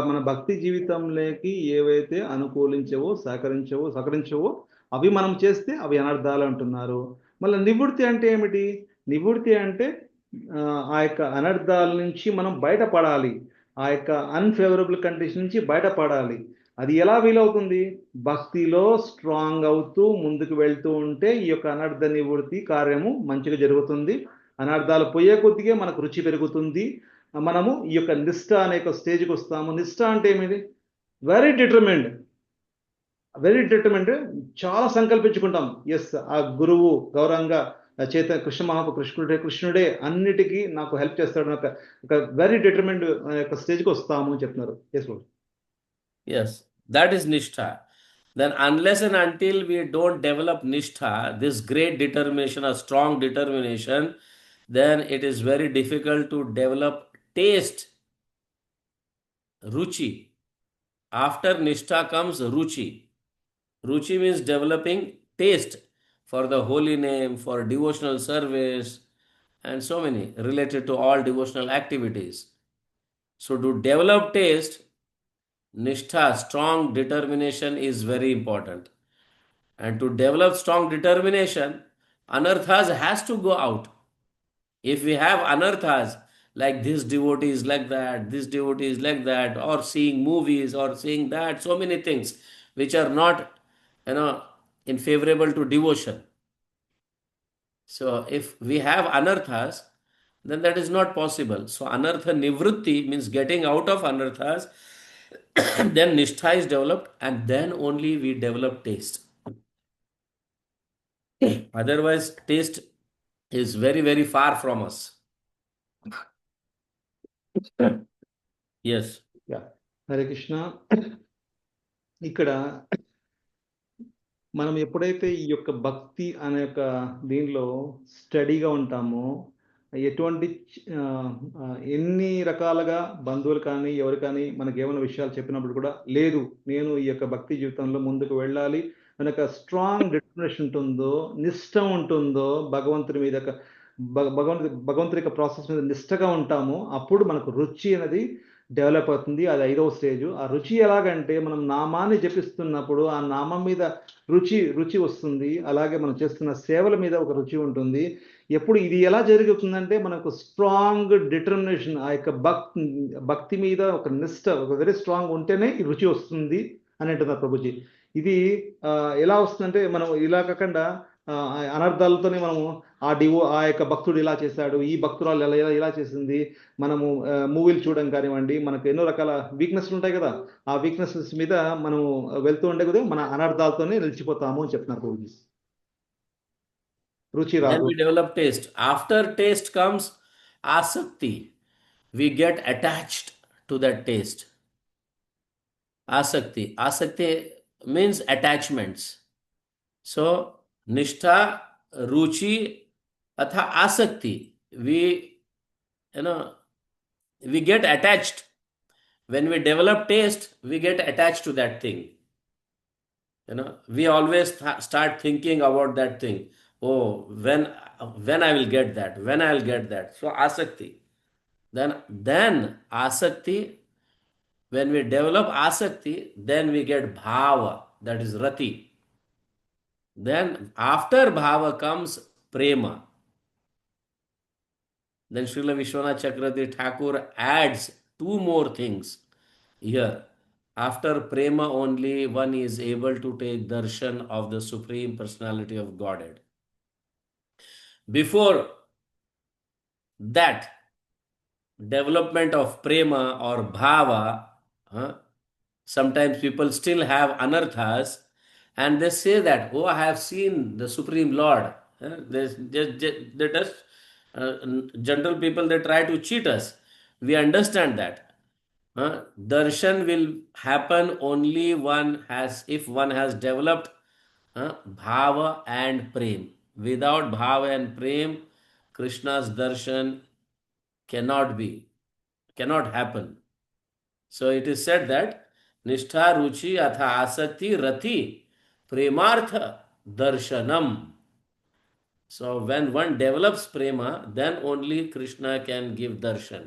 మన భక్తి జీవితంలోకి ఏవైతే అనుకూలించవో సహకరించవో అవి మనం చేస్తే అవి అనర్థాలు అంటున్నారు. మళ్ళీ నివృత్తి అంటే ఏమిటి? నివృత్తి అంటే ఆ యొక్క అనర్థాల నుంచి మనం బయటపడాలి, ఆ యొక్క అన్ఫేవరబుల్ కండిషన్ నుంచి బయటపడాలి. అది ఎలా వీలవుతుంది? భక్తిలో స్ట్రాంగ్ అవుతూ ముందుకు వెళ్తూ ఉంటే ఈ యొక్క అనర్థ నివృత్తి కార్యము మంచిగా జరుగుతుంది. అనర్థాలు పోయే కొద్దిగా మనకు రుచి పెరుగుతుంది. మనము ఈ యొక్క నిష్ఠ అనే స్టేజ్కి వస్తాము. నిష్ఠ అంటే ఏమిటి? వెరీ డిటర్మిండ్, చాలా సంకల్పించుకుంటాం. ఎస్, ఆ గురువు గౌరవంగా కృష్ణుడే అన్నిటికీ నాకు హెల్ప్ చేస్తాడు, ఒక వెరీ డిటర్మిండ్ యొక్క స్టేజ్కి వస్తాము అని చెప్తున్నారు. Yes, that is nishtha. Then unless and until we don't develop nishtha, this great determination, a strong determination, then it is very difficult to develop taste, ruchi. After nishtha comes ruchi. Ruchi means developing taste for the holy name, for devotional service, and so many related to all devotional activities. So to develop taste, nishtha, strong determination is very important. And to develop strong determination, anarthas has to go out. If we have anarthas, like this devotee is like that, this devotee is like that, or seeing movies or seeing that, so many things which are not, you know, in favorable to devotion. So if we have anarthas, then that is not possible. So anartha nivrutti means getting out of anarthas, then nishtha is developed, and then only we develop taste. Otherwise, taste is very, very far from us. Yes. Yeah. Hare Krishna. ఇక్కడ మనం ఎప్పుడైతే ఈ యొక్క భక్తి అనే యొక్క దీనిలో స్టడీగా ఉంటామో ఎటువంటి ఆ, ఆ, ఎన్ని రకాలుగా బంధువులు కానీ ఎవరు కానీ మనకి ఏమైనా విషయాలు చెప్పినప్పుడు కూడా లేదు నేను ఈ యొక్క భక్తి జీవితంలో ముందుకు వెళ్ళాలి మనకు స్ట్రాంగ్ డిటర్మినేషన్ ఉంటుందో నిష్ట ఉంటుందో భగవంతుని మీద భగవంతుడి యొక్క ప్రాసెస్ మీద నిష్టగా ఉంటామో అప్పుడు మనకు రుచి అనేది డెవలప్ అవుతుంది. అది 5వ స్టేజ్. ఆ రుచి ఎలాగంటే మనం నామాన్ని జపిస్తున్నప్పుడు ఆ నామం మీద రుచి వస్తుంది. అలాగే మనం చేస్తున్న సేవల మీద ఒక రుచి ఉంటుంది. ఎప్పుడు ఇది ఎలా జరుగుతుందంటే మనకు స్ట్రాంగ్ డిటర్మినేషన్ ఆ యొక్క భక్తి మీద ఒక నిష్ట ఒక వెరీ స్ట్రాంగ్ ఉంటేనే ఈ రుచి వస్తుంది అని అంటున్నారు ప్రభుజీ. ఇది ఎలా వస్తుందంటే మనం ఇలా కాకుండా అనర్థాలతోనే మనము ఆ యొక్క భక్తుడు ఇలా చేశాడు, ఈ భక్తురాలు ఇలా చేసింది, మనము మూవీలు చూడడం కానివ్వండి, మనకు ఎన్నో రకాల వీక్నెస్లు ఉంటాయి కదా, ఆ వీక్నెసెస్ మీద మనము వెళ్తూ ఉండే కదా మన అనర్థాలతోనే నిలిచిపోతాము అని చెప్తున్నారు ప్రభుజీ. రుచి Then రాదు. we develop taste. After taste comes asakti. We get attached to that taste. Asakti. Asakti means attachments. So, nishtha, ruchi, atha asakti. We get attached. When we develop taste, we get attached to that thing. We always start thinking about that thing. Oh, when I will get that, when I will get that. So asakti. Then asakti, when we develop asakti, then we get bhava, that is rati. Then after bhava comes prema. Then Srila Vishwanath Chakravarti Thakur adds 2 more things here. After prema only one is able to take darshan of the Supreme Personality of Godhead. Before that development of prema or bhava, sometimes people still have anarthas and they say that, oh, I have seen the Supreme Lord. They just, general people, they try to cheat us. We understand that. Darshan will happen only if one has developed bhava and prem. Without bhava and prem, Krishna's darshan cannot happen. So it is said that nishtha ruchi atha asakti rati premartha darshanam. So when one develops prema, then only Krishna can give darshan.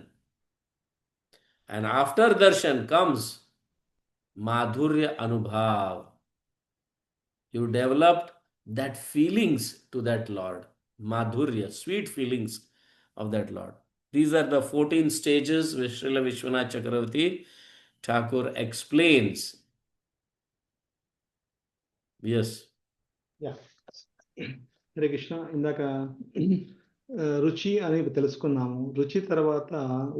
And after darshan comes madhurya anubhav. You developed that feelings to that Lord. Madhurya, sweet feelings of that Lord. These are the 14 stages which Srila Vishwanath Chakravarti Thakur explains. Yes. Yeah. Hare Krishna. ఇందాక రుచి అనేది తెలుసుకున్నాము. రుచి తర్వాత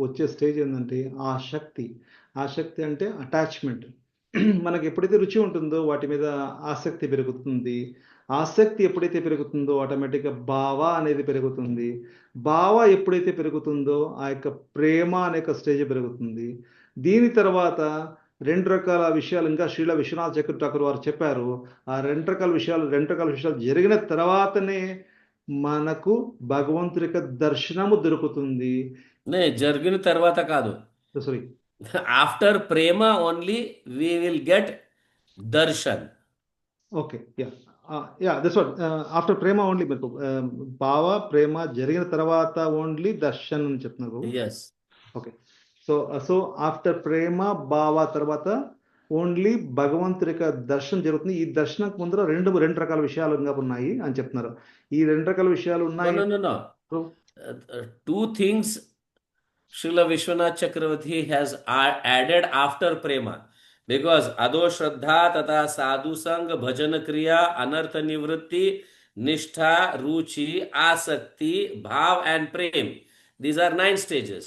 వచ్చే stage ఏంటంటే ఆసక్తి అంటే అటాచ్మెంట్. మనకి ఎప్పుడైతే రుచి ఉంటుందో వాటి మీద ఆసక్తి పెరుగుతుంది. ఆసక్తి ఎప్పుడైతే పెరుగుతుందో ఆటోమేటిక్గా భావ అనేది పెరుగుతుంది. భావ ఎప్పుడైతే పెరుగుతుందో ఆ యొక్క ప్రేమ అనే స్టేజ్ పెరుగుతుంది. దీని తర్వాత 2 రకాల విషయాలు ఇంకా శ్రీల విశ్వనాథ్ చక్ర ఠాకూర్ వారు చెప్పారు. ఆ 2 రకాల విషయాలు జరిగిన తర్వాతనే మనకు భగవంతుడి యొక్క దర్శనము దొరుకుతుంది. జరిగిన తర్వాత కాదు, sorry, after Prema only we will get darshan. Okay, that's what. After Prema only మీకు భావ ప్రేమ జరిగిన తర్వాత ఓన్లీ దర్శన్ అని చెప్తున్నారు. Yes. ఓకే. సో ఆఫ్టర్ ప్రేమ భావ తర్వాత ఓన్లీ భగవంతుడి యొక్క దర్శనం జరుగుతుంది. ఈ దర్శనం ముందర రెండు రకాల విషయాలు ఇంకా ఉన్నాయి అని చెప్తున్నారు. ఈ రెండు రకాల విషయాలు No, ఉన్నాయి. no, no, no. Two things Srila Vishwanath Chakravarti has added after prema. Because ado shraddha tata sadhu sang bhajan kriya anartha nivritti nishtha ruchi asakti bhav and prem. These are 9 stages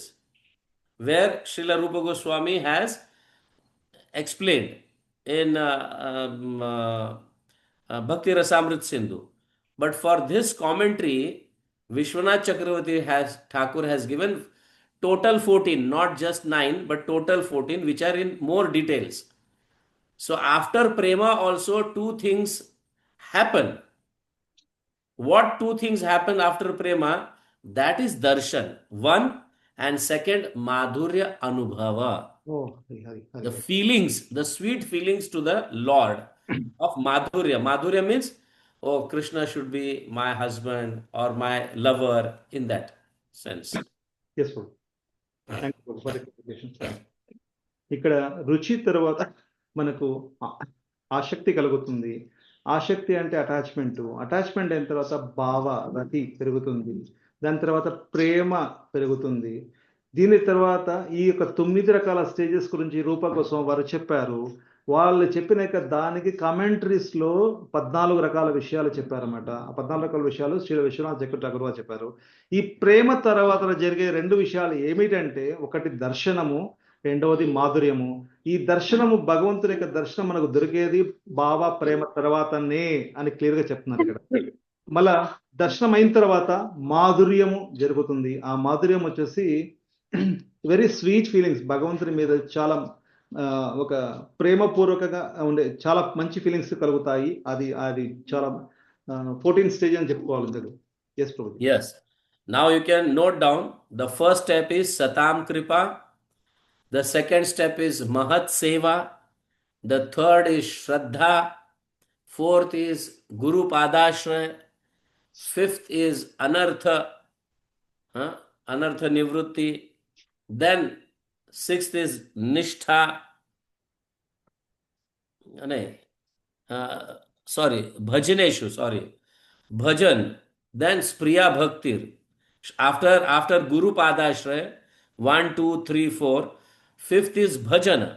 where Srila Rupa Goswami has explained in Bhakti Rasamrit Sindhu. But for this commentary, Vishwanath Chakravarti Thakur has given total 14, not just 9, but total 14, which are in more details. So after Prema also two things happen. What two things happen after Prema? That is Darshan. One, and second, Madhurya Anubhava. Oh, Hari. The feelings, the sweet feelings to the Lord of Madhurya. Madhurya means, oh, Krishna should be my husband or my lover in that sense. Yes, Prabhu. Thank you for the clarification. ఇక్కడ రుచి తర్వాత మనకు ఆసక్తి కలుగుతుంది. ఆసక్తి అంటే attachment అయిన తర్వాత భావ రతి పెరుగుతుంది. దాని తర్వాత ప్రేమ పెరుగుతుంది. దీని తర్వాత ఈ యొక్క 9 రకాల స్టేజెస్ గురించి రూప కోసం వారు చెప్పారు. వాళ్ళు చెప్పిన దానికి కామెంటరీస్ లో 14 రకాల విషయాలు చెప్పారన్నమాట. ఆ 14 రకాల విషయాలు శ్రీ విశ్వనాథ్ చక్రవర్తి ఠాకూర్ చెప్పారు. ఈ ప్రేమ తర్వాత జరిగే 2 విషయాలు ఏమిటంటే, ఒకటి దర్శనము, రెండవది మాధుర్యము. ఈ దర్శనము, భగవంతుని యొక్క దర్శనం మనకు దొరికేది భావ ప్రేమ తర్వాతనే అని క్లియర్ గా చెప్తున్నారు ఇక్కడ. మళ్ళా దర్శనం అయిన తర్వాత మాధుర్యము జరుగుతుంది. ఆ మాధుర్యం వచ్చేసి వెరీ స్వీట్ ఫీలింగ్స్, భగవంతుని మీద చాలా ఒక ప్రేమపూర్వకంగా ఉండే చాలా మంచి ఫీలింగ్స్ కలుగుతాయి. అది చాలా 14 స్టేజ్ అని చెప్పుకోవాలి. ఎస్ ప్రభు. Yes. Now you can note down, the first step is Satam Kripa. The second step is Mahat Seva. The third is Shraddha. Fourth is Guru Padashraya. Fifth is Anartha, Anartha Nivrutti. Then sixth is Nishtha. Bhajaneshu, Bhajan. Then Spriya Bhaktir. After Guru Padashraya, 1, 2, 3, 4. Fifth is Bhajana,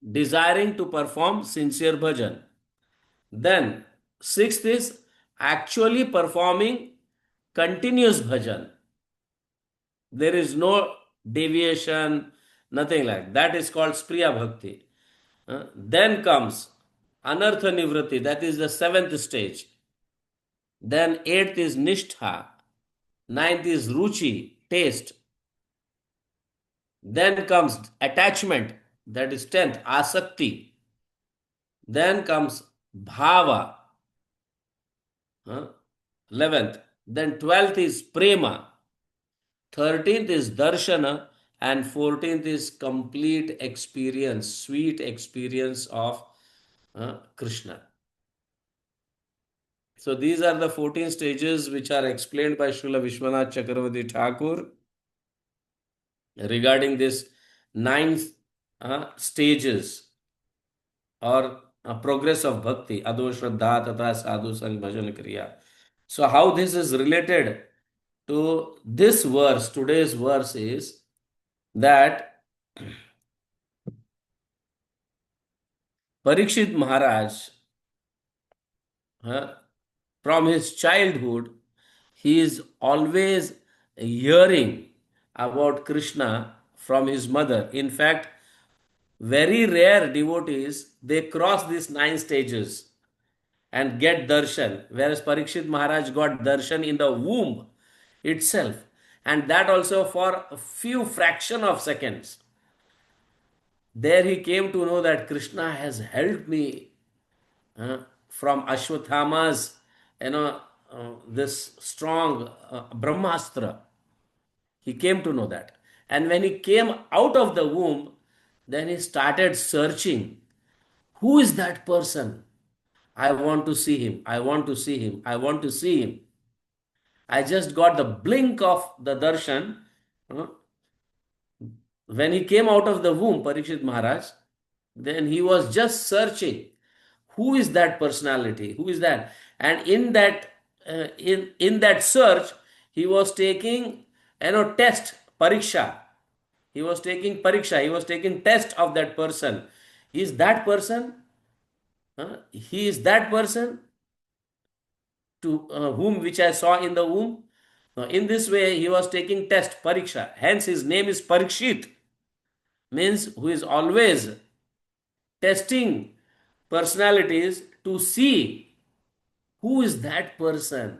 desiring to perform sincere bhajan. Then sixth is actually performing continuous bhajan. There is no deviation, nothing like that. Is called Spriya Bhakti. Then comes Anartha Nivritti, that is the 7th stage. Then 8th is Nishtha. 9th is Ruchi, taste. Then comes attachment, that is 10th, Asakti. Then comes Bhava, 11th. Then 12th is Prema. 13th is Darshana. And 14th is complete experience, sweet experience of Krishna. So these are the 14 stages which are explained by Srila Vishwanath Chakravarti Thakur regarding this 9 stages or progress of bhakti, ado shraddha tata sadhu sang bhajan kriya. So how this is related to this verse, today's verse is that Parikshit Maharaj, from his childhood, he is always hearing about Krishna from his mother. In fact, very rare devotees, they cross these 9 stages and get darshan, whereas Parikshit Maharaj got darshan in the womb itself, and that also for a few fraction of seconds. There he came to know that Krishna has helped me from Ashwathama's, this strong Brahmastra. He came to know that. And when he came out of the womb, then he started searching. Who is that person? I want to see him. I want to see him. I want to see him. I just got the blink of the darshan. when he came out of the womb, Parikshit Maharaj, then he was just searching who is that personality, who is that, and in that search, he was taking test pariksha. He was taking pariksha. He was taking test of that person. Is that person? He is that person to whom which I saw in the womb. In this way, he was taking test pariksha. Hence, his name is Parikshit, means who is always testing personalities to see who is that person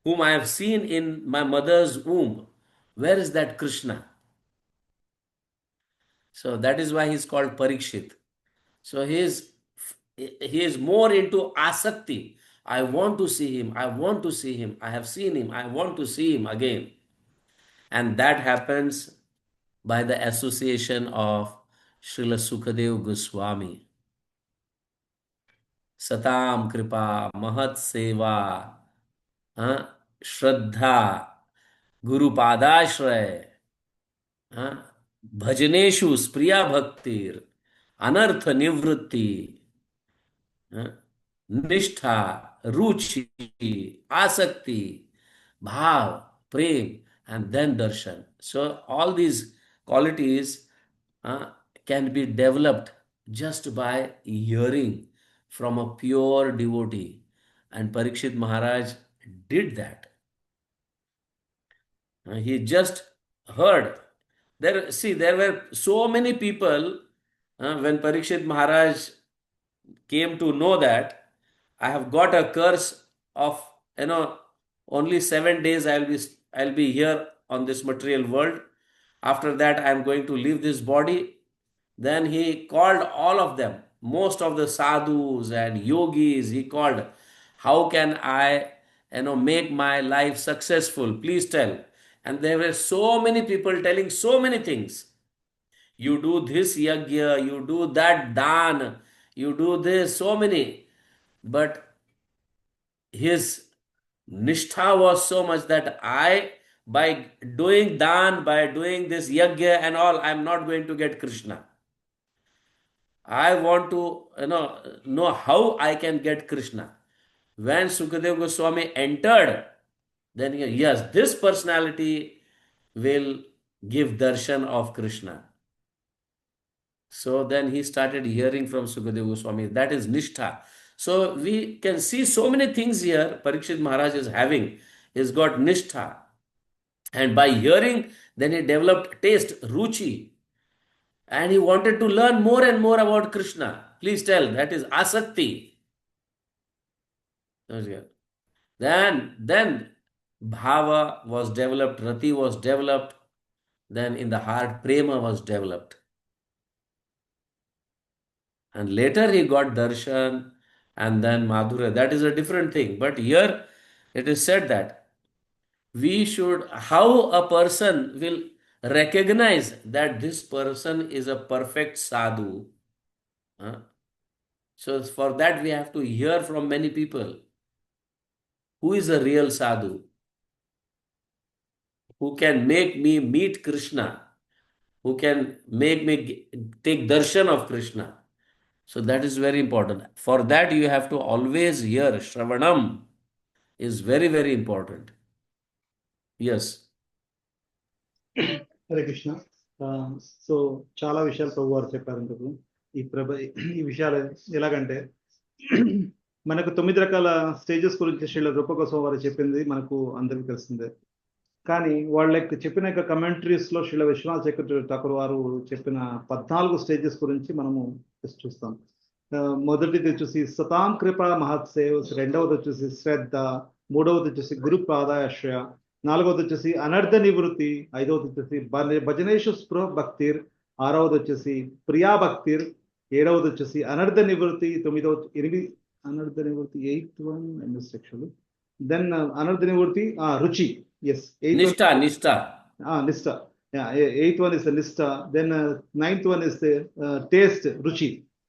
whom I have seen in my mother's womb. Where is that Krishna? So that is why he is called Parikshit. So he is more into asakti. I want to see him. I want to see him. I have seen him. I want to see him again. And that happens by the association of Srila Sukadev Goswami. Satam Kripa, Mahat Seva, Shraddha, Guru Padashraya, भजनेषु Supriya भक्तिर अनर्थ निवृत्ति, निष्ठा, रुचि, आसक्ति, भाव, प्रेम, and then darshan. So all these qualities can be developed just by hearing from a pure devotee. And Parikshit Maharaj did that. He just heard. There were so many people when Parikshit Maharaj came to know that I have got a curse of only 7 days I'll be here on this material world. After that I am going to leave this body. Then he called all of them, most of the sadhus and yogis. He called, how can I make my life successful? Please tell. And there were so many people telling so many things. You do this yagya, you do that dan, you do this, so many. But his nishtha was so much that by doing dan, by doing this yagya and all, I'm not going to get Krishna. I want to know how I can get Krishna. When Sukadeva Goswami entered, then yes, this personality will give darshan of Krishna. So then he started hearing from Sukadeva Goswami. That is Nishtha. So we can see so many things here Parikshit Maharaj is having. He's got Nishtha. And by hearing, then he developed taste, Ruchi. And he wanted to learn more and more about Krishna. Please tell, that is Asakti. Then Bhava was developed, Rati was developed. Then in the heart, Prema was developed. And later he got darshan and then madhurya. That is a different thing. But here it is said that how a person will recognize that this person is a perfect sadhu. So for that we have to hear from many people. Who is a real sadhu? Who can make me meet Krishna? Who can make me take darshan of Krishna? So that is very important. For that you have to always hear. Shravanam is very, very important. Yes. Hare Krishna. So చాలా విషయాలు ప్రభు వారు చెప్పారు ఇంతకు. ఈ విషయాలు ఎలాగంటే మనకు 9 రకాల స్టేజెస్ గురించి శ్రీల రూపగోస్వామి వారు చెప్పింది మనకు అందరికీ తెలిసిందే. కానీ వాళ్ళకి చెప్పిన కమెంటరీస్ లో శ్రీల విశ్వనాథ్ చక్రవర్తి ఠాకూర్ వారు చెప్పిన 14 స్టేజెస్ గురించి మనము చూస్తాం. మొదటిది వచ్చేసి సతాం కృపా మహత్సేవ్, రెండవది వచ్చేసి శ్రద్ధ, మూడవది వచ్చేసి గురు పాదాశ్రయ, నాలుగవది వచ్చేసి అనర్థ నివృత్తి, ఐదవది వచ్చేసి భజనేషు స్పృహ భక్తిర్, ఆరవది వచ్చేసి ప్రియా భక్తిర్, ఏడవది వచ్చేసి అనర్థ నివృత్తి, అనర్థ నివృత్తి 8th one యాక్చువల్లీ. దెన్ అనర్థ నివృత్తి రుచి. Yes, Nishtha. Nishtha. Yeah, 8th one is the Nishtha. Then 9th one is the taste, Ruchi.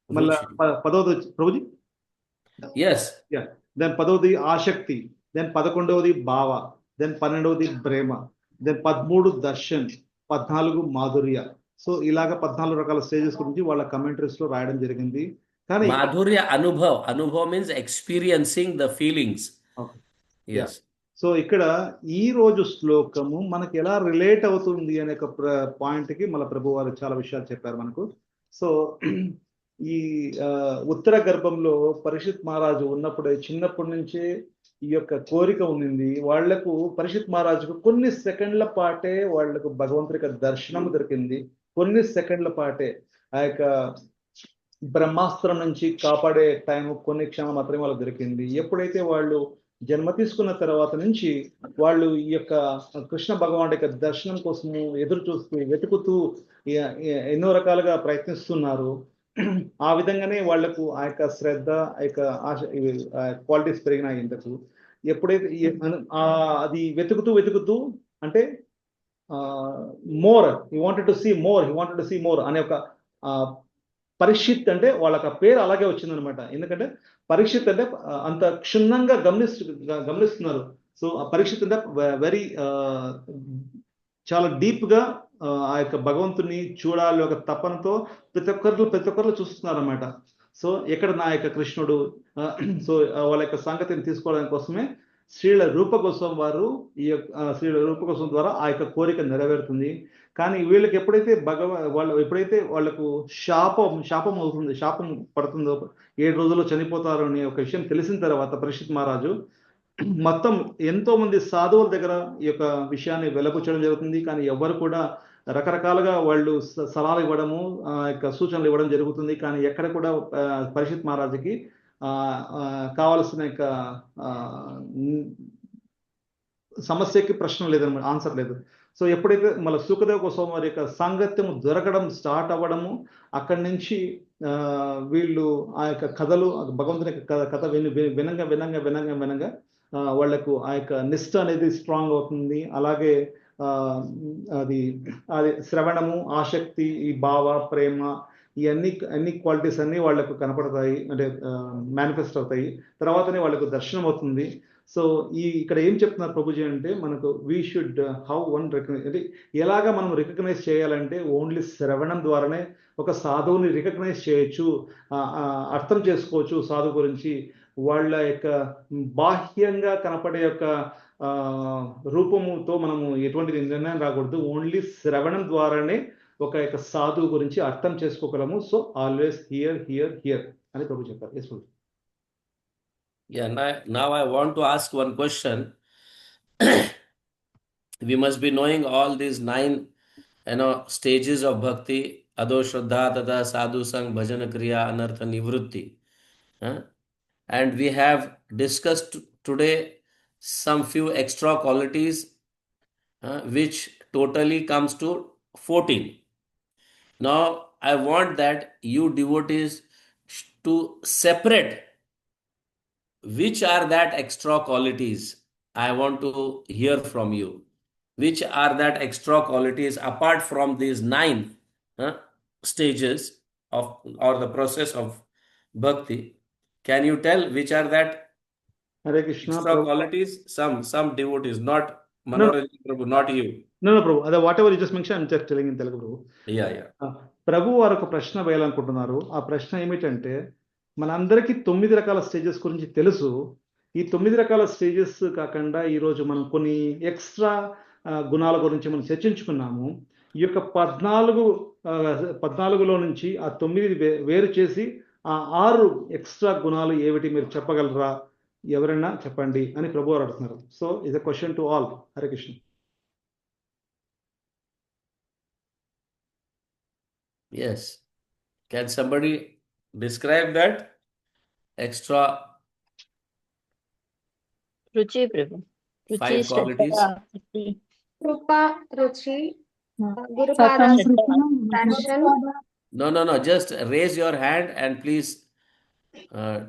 Padavadi, Prabhuji? Yes. Yeah. Then Padavadi, Ashakti. Then Padakondavadi, Bhava. Then Panandavadi, Prema. Then Padmudu, Darshan. 14 మాధుర్య. So ఇలాగ 14 రకాల stages గురించి వాళ్ళ commentaries లో రాయడం జరిగింది. కానీ Madhurya Anubhav. Anubhav means experiencing the feelings. Okay. Yes. So ఇక్కడ ఈ రోజు శ్లోకము మనకి ఎలా రిలేట్ అవుతుంది అనే ఒక పాయింట్ కి మన ప్రభు వారు చాలా విషయాలు చెప్పారు మనకు. సో ఈ ఉత్తర గర్భంలో పరీక్షిత్ మహారాజు ఉన్నప్పుడే చిన్నప్పటి నుంచే ఈ యొక్క కోరిక ఉన్నింది. వాళ్లకు పరీక్షిత్ మహారాజుకు కొన్ని సెకండ్ల పాటే వాళ్లకు భగవంతుడి యొక్క దర్శనం దొరికింది. కొన్ని సెకండ్ల పాటే ఆ యొక్క బ్రహ్మాస్త్రం నుంచి కాపాడే టైం కొన్ని క్షణం మాత్రమే వాళ్ళకి దొరికింది. ఎప్పుడైతే వాళ్ళు జన్మ తీసుకున్న తర్వాత నుంచి వాళ్ళు ఈ యొక్క కృష్ణ భగవానుడి యొక్క దర్శనం కోసము ఎదురు చూస్తూ వెతుకుతూ ఎన్నో రకాలుగా ప్రయత్నిస్తున్నారు. ఆ విధంగానే వాళ్లకు ఆ యొక్క శ్రద్ధ, ఆ యొక్క ఆశ, క్వాలిటీస్ పెరిగినాయి. ఇంతకు ఎప్పుడైతే అది వెతుకుతూ అంటే more he wanted to see more అనే ఒక పరీక్షిత్ అంటే వాళ్ళకి పేరు అలాగే వచ్చిందనమాట. ఎందుకంటే పరీక్షిత్ అంటే అంత క్షుణ్ణంగా గమనిస్తున్నారు. సో ఆ పరీక్షిత్ అంటే వెరీ చాలా డీప్ గా ఆ యొక్క భగవంతుని చూడాలి ఒక తపనతో ప్రతి ఒక్కరు చూస్తున్నారు అనమాట. సో ఎక్కడ నా యొక్క కృష్ణుడు, సో వాళ్ళ యొక్క సంగతిని తీసుకోవడానికి కోసమే శ్రీల రూప గోస్వామి వారు ఈ యొక్క శ్రీల రూప గోస్వామి ద్వారా ఆ యొక్క కోరిక నెరవేరుతుంది. కానీ వీళ్ళకి ఎప్పుడైతే ఎప్పుడైతే వాళ్ళకు శాపం అవుతుంది, శాపం పడుతుందో 7 రోజుల్లో చనిపోతారు అనే ఒక విషయం తెలిసిన తర్వాత పరీక్షిత్ మహారాజు మొత్తం ఎంతో మంది సాధువుల దగ్గర ఈ యొక్క విషయాన్ని వెలబుచ్చడం జరుగుతుంది. కానీ ఎవరు కూడా రకరకాలుగా వాళ్ళు సలహాలు ఇవ్వడము, యొక్క సూచనలు ఇవ్వడం జరుగుతుంది. కానీ ఎక్కడ కూడా పరీక్షిత్ మహారాజుకి కావలసిన యొక్క సమస్యకి ప్రశ్న లేదన్నమాట, ఆన్సర్ లేదు. సో ఎప్పుడైతే మళ్ళీ సుఖదేవ్ గోస్వామి వారి యొక్క సాంగత్యం దొరకడం స్టార్ట్ అవ్వడము, అక్కడి నుంచి వీళ్ళు ఆ యొక్క కథలు, భగవంతుని కథ వినంగా వాళ్లకు ఆ యొక్క నిష్ఠ అనేది స్ట్రాంగ్ అవుతుంది. అలాగే అది శ్రవణము, ఆసక్తి, ఈ భావ, ప్రేమ, ఈ అన్ని క్వాలిటీస్ అన్ని వాళ్లకు కనపడతాయి, అంటే మేనిఫెస్ట్ అవుతాయి. తర్వాతనే వాళ్ళకు దర్శనం అవుతుంది. సో ఇక్కడ ఏం చెప్తున్నారు ప్రభుజీ అంటే, మనకు we should how one recognize, అంటే ఎలాగా మనం రికగ్నైజ్ చేయాలంటే ఓన్లీ శ్రవణం ద్వారానే ఒక సాధువుని రికగ్నైజ్ చేయొచ్చు, అర్థం చేసుకోవచ్చు సాధువు గురించి. వాళ్ళ యొక్క బాహ్యంగా కనపడే యొక్క రూపముతో మనము ఎటువంటి నిర్ణయం రాకూడదు. ఓన్లీ శ్రవణం ద్వారానే ఒక యొక్క సాధువు గురించి అర్థం చేసుకోగలము. సో ఆల్వేస్ హియర్ అని ప్రభు చెప్పారు. ఎస్ ప్రభు. Yeah, now I want to ask one question. We must be knowing all these 9 stages of bhakti: ado shraddha, tada sadhu sang, bhajana kriya, anartha nivrutti. And we have discussed today some few extra qualities, which totally comes to 14. Now I want that you devotees to separate which are that extra qualities. I want to hear from you. Which are that extra qualities apart from these 9 stages of or the process of bhakti? Can you tell which are that Hare Krishna, extra qualities? Some devotees, not Manoranjan Prabhu, not you. No, Prabhu. Whatever you just mentioned, I'm just telling in Telugu, Prabhu. Yeah. ప్రభు వారు ఒక ప్రశ్న వేయాలనుకుంటున్నారు. ఆ ప్రశ్న ఏమిటంటే, మనందరికీ 9 రకాల stages గురించి తెలుసు. ఈ 9 రకాల స్టేజెస్ కాకుండా ఈరోజు మనం కొన్ని ఎక్స్ట్రా గుణాల గురించి మనం చర్చించుకున్నాము. ఈ యొక్క 14లో నుంచి ఆ 9 వేరు చేసి ఆ 6 ఎక్స్ట్రా గుణాలు ఏమిటి మీరు చెప్పగలరా? ఎవరైనా చెప్పండి అని ప్రభు వారు అడుగుతున్నారు. So is a question to all. Hare Krishna. Yes. Can somebody describe that extra Ruchi, Prabhu. 5 qualities? Krupa, Ruchi, Guru passion. No. Just raise your hand and please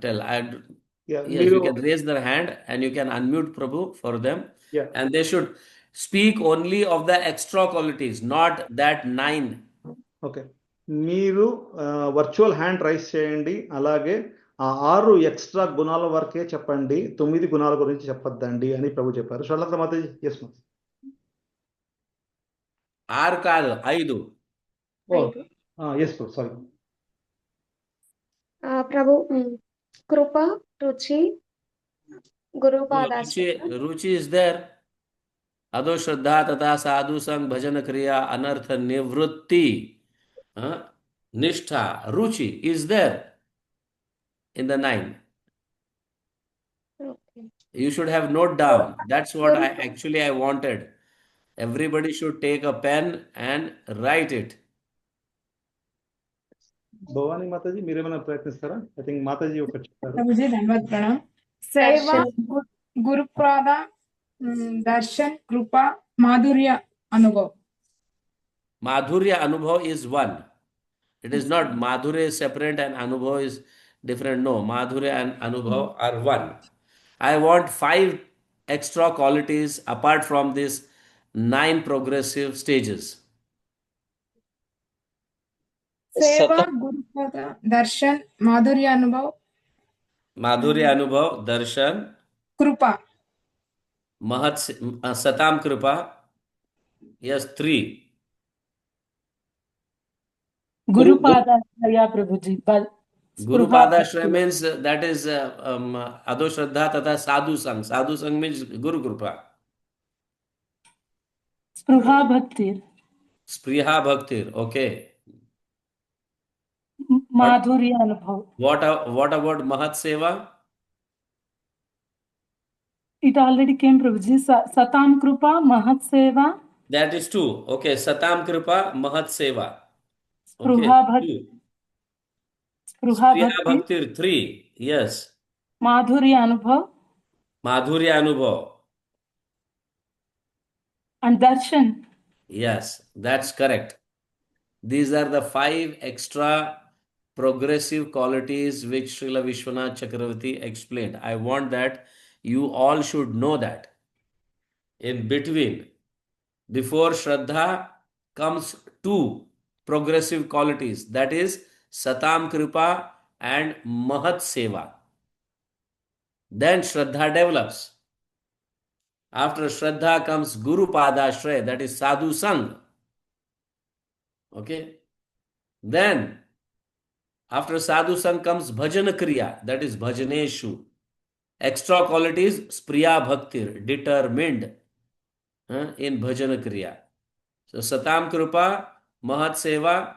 tell. Yes, you can raise their hand and you can unmute Prabhu for them. Yeah. And they should speak only of the extra qualities, not that 9. Okay, మీరు virtual hand raise చేయండి. అలాగే ఆ 6 extra గుణాల వరకే చెప్పండి, 9 గుణాల గురించి చెప్పొద్దండి అని ప్రభు చెప్పారు. శ్రీలత మాతాజీ. ఎస్ మా. 6 కాదు 5. Oh, ఐదు. yes, bro. Sorry. ప్రభు కృప రుచి No, గురుపాదాశ్రయం ruchi is there. अदो श्रद्धा तथा साधु संग भजन क्रिया अनर्थ निवृत्ति, निष्ठा, ruchi is there in the 9. Okay. You should have note down. That's what Guru I wanted. Everybody should take a pen and write it. Bhavani Mataji మీరేమైనా ప్రయత్నిస్తారా? I think Mataji ఒకటి చెప్పారు. ప్రభుజీ ధన్యవాద ప్రణాం. సేవ, దర్శన్ గురుప్రాద, దర్శన్, కృప, మాధుర్య anubhav. Madhurya Anubhav is one. It is not Madhurya is separate and Anubhav is different. No, Madhurya and Anubhav are one. I want 5 extra qualities apart from these 9 progressive stages. Seva, గురుప్రాద, darshan, madhurya anubhav, Madhurya Anubhav, Darshan, kripa. Mahat, Satam Kripa. Yes, 3. Gurupadashraya Prabhuji. Guru Padashraya means that is Ado Shraddha Tata Sadhu Sang. Sadhu Sang means Guru Kripa. Spruha Bhaktir. Spriha Bhaktir. Okay. Madhurya Anubhav. What about Mahat Seva? It already came, Prabhuji. Satam Krupa, Mahat Seva. That is 2. Okay. Satam Kripa, Mahat Seva. Okay. Spruha Bhakti. 2. Spruha Spriha Bhakti. Bhaktir 3. Yes. Madhurya Anubhav. Madhurya Anubhav. And Darshan. Yes, that's correct. These are the 5 extra progressive qualities which Srila Vishwanath Chakravarti explained. I want that you all should know that. In between, before Shraddha comes 2 progressive qualities, that is Satam Kripa and Mahat Seva. Then Shraddha develops. After Shraddha comes Guru Padashraya, that is Sadhu Sang. Okay. Then, after Sadhu Sang comes Bhajana Kriya, that is Bhajaneshu. Extra qualities, Spriya Bhaktir, determined in Bhajana Kriya. So, Satam Kripa, Mahat Seva,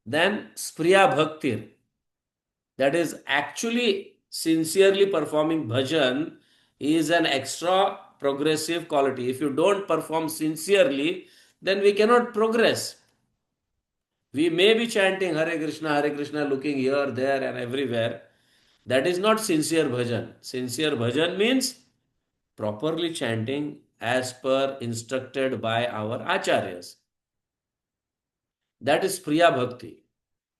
then Spriya Bhaktir. That is actually sincerely performing bhajan is an extra progressive quality. If you don't perform sincerely, then we cannot progress. We may be chanting Hare Krishna, looking here, there, and everywhere. That is not sincere bhajan. Sincere bhajan means properly chanting as per instructed by our acharyas. That is Priya Bhakti.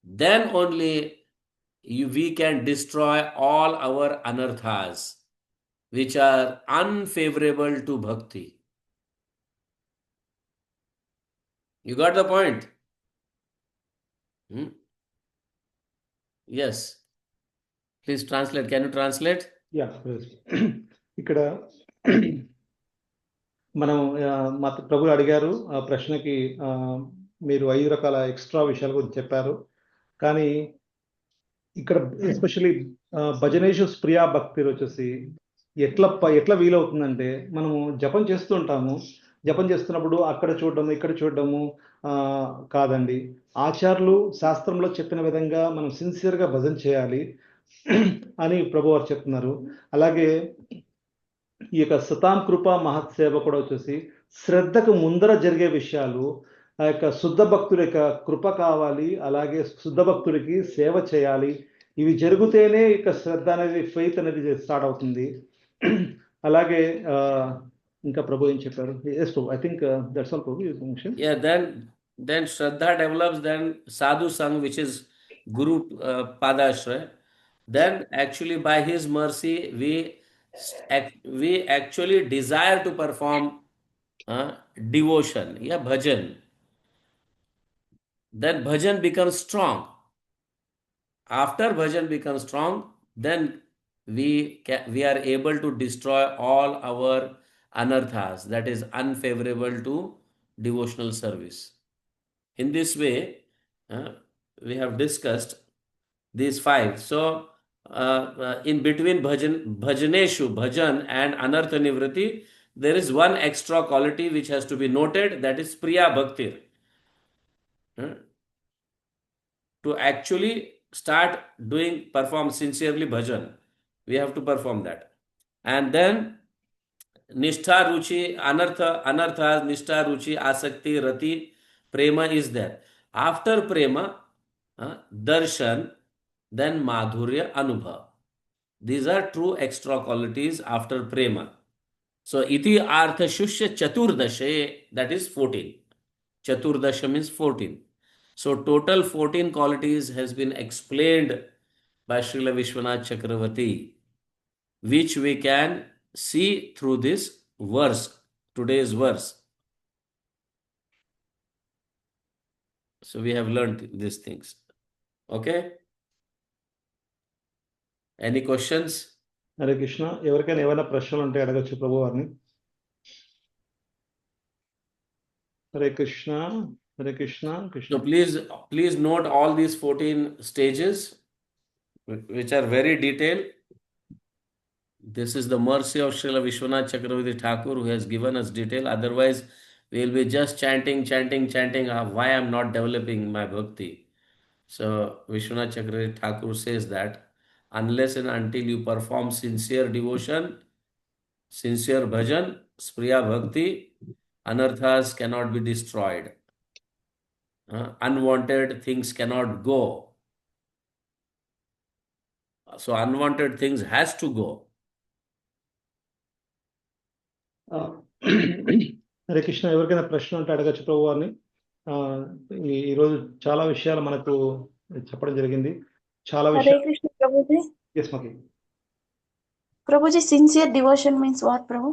Then only we can destroy all our anarthas, which are unfavorable to bhakti. You got the point? Yes. Please translate. Can you translate? Yeah ఇక్కడ మనం ప్రభులు అడిగారు ఆ ప్రశ్నకి మీరు 5 రకాల extra విషయాల గురించి చెప్పారు. కానీ ఇక్కడ ఎస్పెషల్లీ భజనేషు ప్రియా భక్తి వచ్చేసి ఎట్లా వీలవుతుందంటే మనము జపం చేస్తుంటాము. జపం చేస్తున్నప్పుడు అక్కడ చూడడము ఇక్కడ చూడడము కాదండి. ఆచార్యులు శాస్త్రంలో చెప్పిన విధంగా మనం సిన్సియర్గా భజన చేయాలి అని ప్రభు వారు చెప్తున్నారు. అలాగే ఈ యొక్క సతాం కృప మహత్ సేవ కూడా వచ్చేసి శ్రద్ధకు ముందర జరిగే విషయాలు. ఆ యొక్క శుద్ధ భక్తుల యొక్క కృప కావాలి, అలాగే శుద్ధ భక్తులకి సేవ చేయాలి. ఇవి జరిగితేనే ఇక శ్రద్ధ అనేది, ఫెయిత్ అనేది స్టార్ట్ అవుతుంది. అలాగే ఇంకా ప్రభు ఏం చెప్పారు? Yes I think that's all ప్రభు. Yeah, then Shraddha develops, then Sadhu Sang, which is Guru Padashraya. Then actually by his mercy we actually desire to perform devotion, bhajan. Then bhajan becomes strong. After bhajan becomes strong, then we are able to destroy all our anarthas, that is unfavorable to devotional service. In this way, we have discussed these five. So, in between bhajaneshu, bhajan and anartha nivriti, there is one extra quality which has to be noted, that is priya bhaktir. To actually start perform sincerely bhajan, we have to perform that. And then nishtha ruchi, anartha, nishtha ruchi, asakti, rati, prema is there. After prema, darshan, then madhurya, anubhav. These are true extra qualities after prema. So iti artha shushya chaturdashe, that is 14. Chaturdasha means 14. So total 14 qualities has been explained by Srila Vishwanath Chakravarti, which we can see through this verse, today's verse. So we have learned these things. Okay? Any questions? Hare Krishna. ఎవరికైనా ఏమైనా ప్రశ్నలు ఉంటే అడగచ్చు ప్రభు వారిని. Hare Krishna, Hare Krishna, Krishna. So please note all these 14 stages, which are very detailed. This is the mercy of Srila Vishwanath Chakravarti Thakur, who has given us detail. Otherwise, we will be just chanting, why I am not developing my bhakti. So Vishwanath Chakravarti Thakur says that unless and until you perform sincere devotion, sincere bhajan, spriya bhakti, anarthas cannot be destroyed. Unwanted things cannot go. So unwanted things has to go. Hare Krishna. ఎవరికైనా ప్రశ్న ఉంటే అడగచ్చు ప్రభు వారిని. ఈరోజు చాలా విషయాలు మనకు చెప్పడం జరిగింది. చాలా Hare విషయాలు. Krishna, Prabhuji. Yes, Maki. Prabhuji, sincere devotion means what, Prabhu?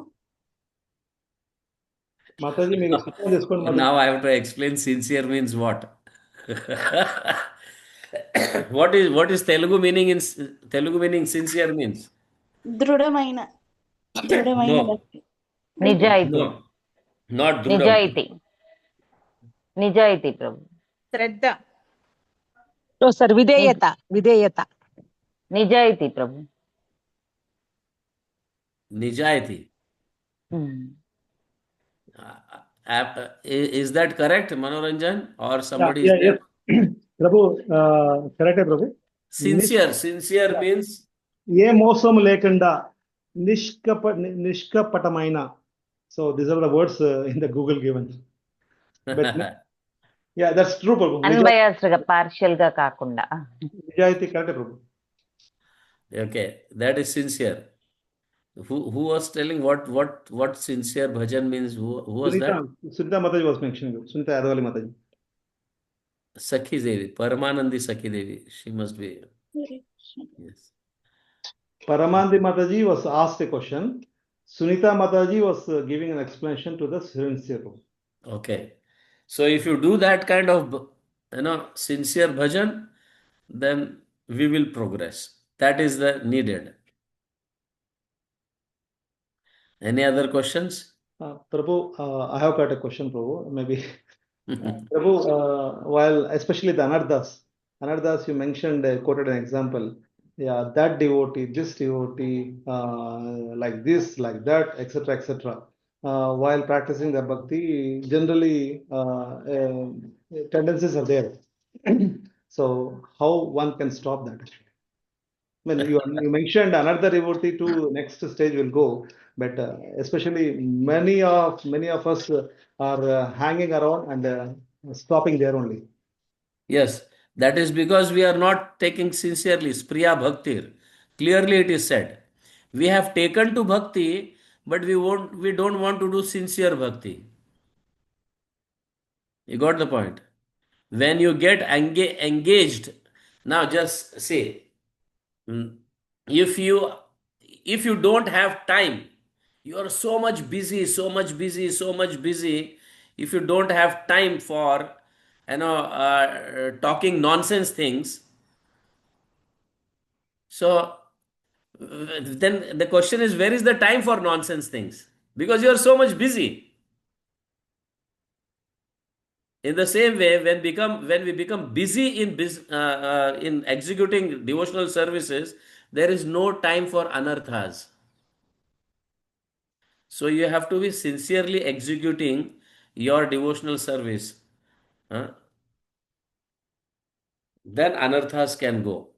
Mataji మీరు సిద్ధం చేసుకోండి Mataji. Now I have to explain sincere means what. What is Telugu meaning sincere means? దృఢమైన No. భక్తి. నిజాయితీ. No. Not Drudam. నిజాయితీ ప్రభు. శ్రద్ధ. సార్ విధేయత. నిజాయితీ ప్రభు. Nijayati. Is that correct, Manoranjan? Or somebody is there? ప్రభు కరెక్టే ప్రభు. Sincere means ఏ మోసం లేకుండా నిష్కపటమైన. So these are the words in the Google given. But yeah, that's true Prabhu. Unbiased గా, partial గా కాకుండా. నిజాయితీ కరెక్టే ప్రభు. okay, that is sincere. Who was telling what sincere bhajan means? Who was that? Sunita Mataji was mentioning. Sunita Advali Mataji. Sakhi Devi, Paramanandi Sakhi Devi. She must be. Yes. Paramandi Mataji was asked a question. Sunita Mataji was giving an explanation to the sincere. Okay. So if you do that kind of, sincere bhajan, then we will progress. That is the needed. Any other questions? Prabhu, I have got a question, Prabhu. Maybe. Prabhu, while especially the Anardas, you mentioned, quoted an example. Yeah, that devotee, this devotee, like this, like that, etc., etc. While practicing the bhakti, generally tendencies are there. So, how one can stop that? When you mentioned another devotee to next stage will go, but especially many of us are hanging around and stopping there only. Yes, that is because we are not taking sincerely spriya bhaktir. Clearly it is said, we have taken to bhakti, but we don't want to do sincere bhakti. You got the point? When you get engaged, now just say, if you don't have time, you are so much busy, if you don't have time for talking nonsense things, so then the question is, where is the time for nonsense things? Because you are so much busy. In the same way, when we become busy in executing devotional services, there is no time for anarthas. So you have to be sincerely executing your devotional service. Huh? Then anarthas can go.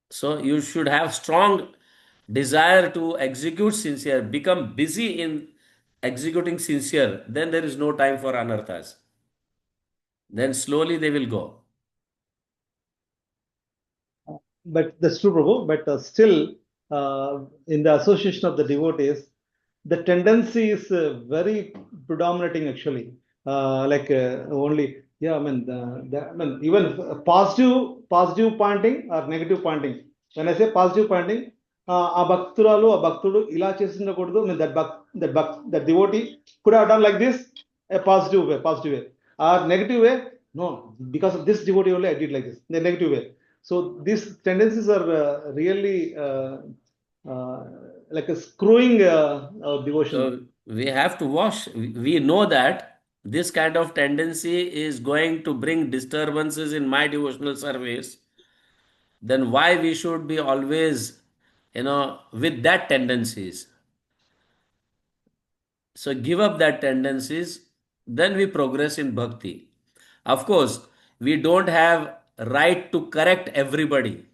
So you should have strong desire to execute sincere, become busy in executing sincere, then there is no time for anarthas. Then slowly they will go. But that's true, Prabhu. But still, in the association of the devotees, the tendency is very predominating actually. Only, yeah, I mean, even positive pointing or negative pointing. When I say positive pointing, ఆ భక్తురాలు ఆ భక్తుడు ఇలా చేసిండకూడదు. I mean, that devotee could have done like this, a positive way, or negative way. No, because of this devotee only I did like this, the negative way. So these tendencies are really uh, like a screwing our devotion. So we have to wash. We know that this kind of tendency is going to bring disturbances in my devotional service. Then why we should be always, with that tendencies? So give up that tendencies, then we progress in bhakti. Of course, we don't have right to correct everybody.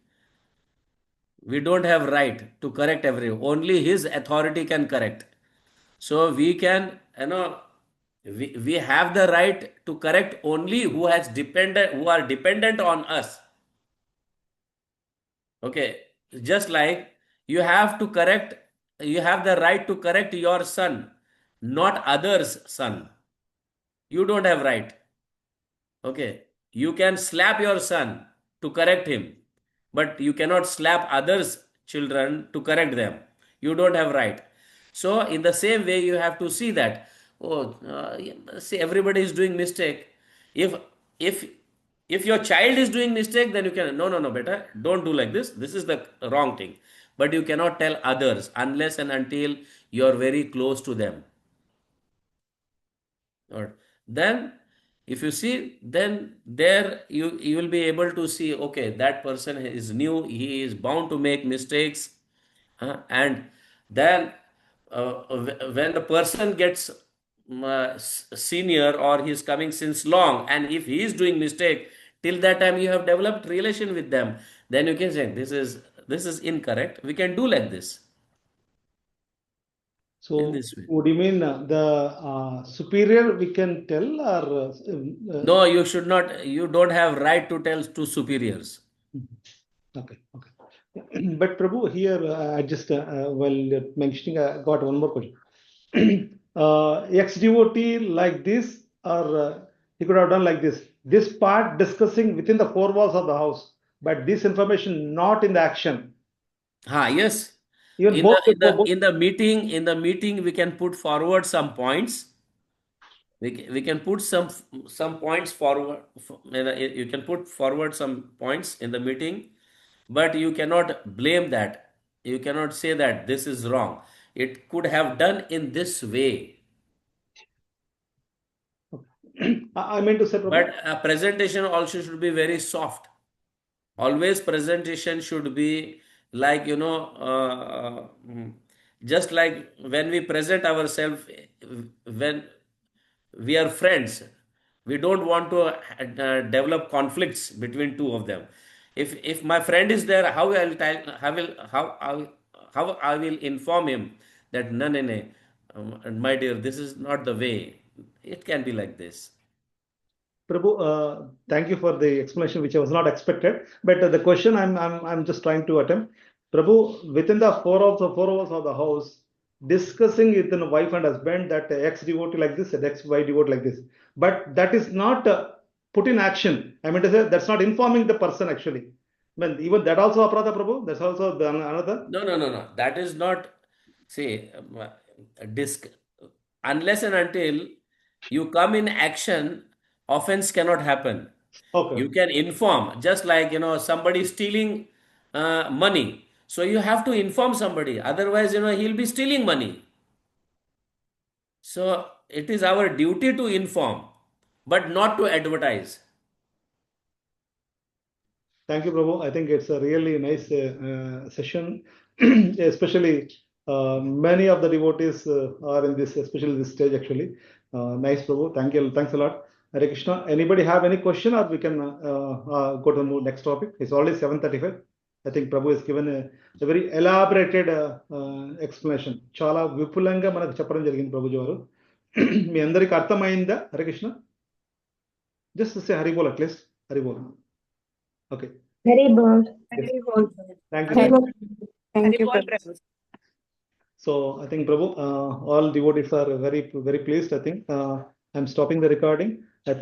We don't have right to correct everyone. Only his authority can correct. So we can, we have the right to correct only who are dependent on us. Okay. Just like you have to correct, you have the right to correct your son, not others' son. You don't have right. Okay. You can slap your son to correct him, but you cannot slap others' children to correct them. You don't have right. So in the same way, you have to see that, see, everybody is doing mistake. If if your child is doing mistake, then you can, no, better don't do like this. This is the wrong thing. But you cannot tell others unless and until you are very close to them. Or then if you see, then there you will be able to see, okay, that person is new, he is bound to make mistakes. And then when the person gets senior, or he is coming since long, and if he is doing mistake, till that time you have developed relation with them, then you can say this is incorrect, we can do like this. So In this way. would you mean the superior we can tell, or No, you should not. You don't have right to tell to superiors. okay. But Prabhu, here I just while mentioning, I got one more question. Ex-devotee like this, or he could have done like this. This part discussing within the four walls of the house, but this information not in the action. Yes. Even In both, the in the meeting, we can put forward some points. We can put some points forward. You can put forward some points in the meeting, but you cannot blame that. You cannot say that this is wrong. It could have done in this way. I meant to say, Prabhu. But a presentation also should be very soft. Always presentation should be like, just like when we present ourselves, when we are friends, we don't want to develop conflicts between two of them. If my friend is there, how I'll tell, how I will inform him that no, my dear, this is not the way. It can be like this. Prabhu, thank you for the explanation, which I was not expected. But the question I'm just trying to attempt, Prabhu, within the four walls of the house, discussing within a wife and husband that ex devotee like this, and ex wife devotee like this, but that is not put in action. I mean to say that's not informing the person actually. I mean, even that also aparadha, Prabhu. That's also another. No. That is not, say, disc. Unless and until you come in action, offense cannot happen. Okay. You can inform, just like, somebody stealing money. So you have to inform somebody. Otherwise, he'll be stealing money. So it is our duty to inform. but not to advertise. Thank you, Prabhu. I think it's a really nice session, especially many of the devotees are in this, especially this stage actually. Nice, Prabhu. Thank you. Thanks a lot. Hare Krishna. Anybody have any question, or we can go to the next topic? It's already 7:35. I think Prabhu has given a very elaborated explanation. చాలా విపులంగా మనకు చెప్పడం జరిగింది ప్రభుజీ వారు. మీ అందరికి అర్థమైందా? Hare Krishna. Just say Hari Bol at least. Hari Bol. Okay. Very bold. Thank you. Very Thank you. bold. Thank you, Prabhu. So I think Prabhu, all devotees are very pleased. I think I'm stopping the recording.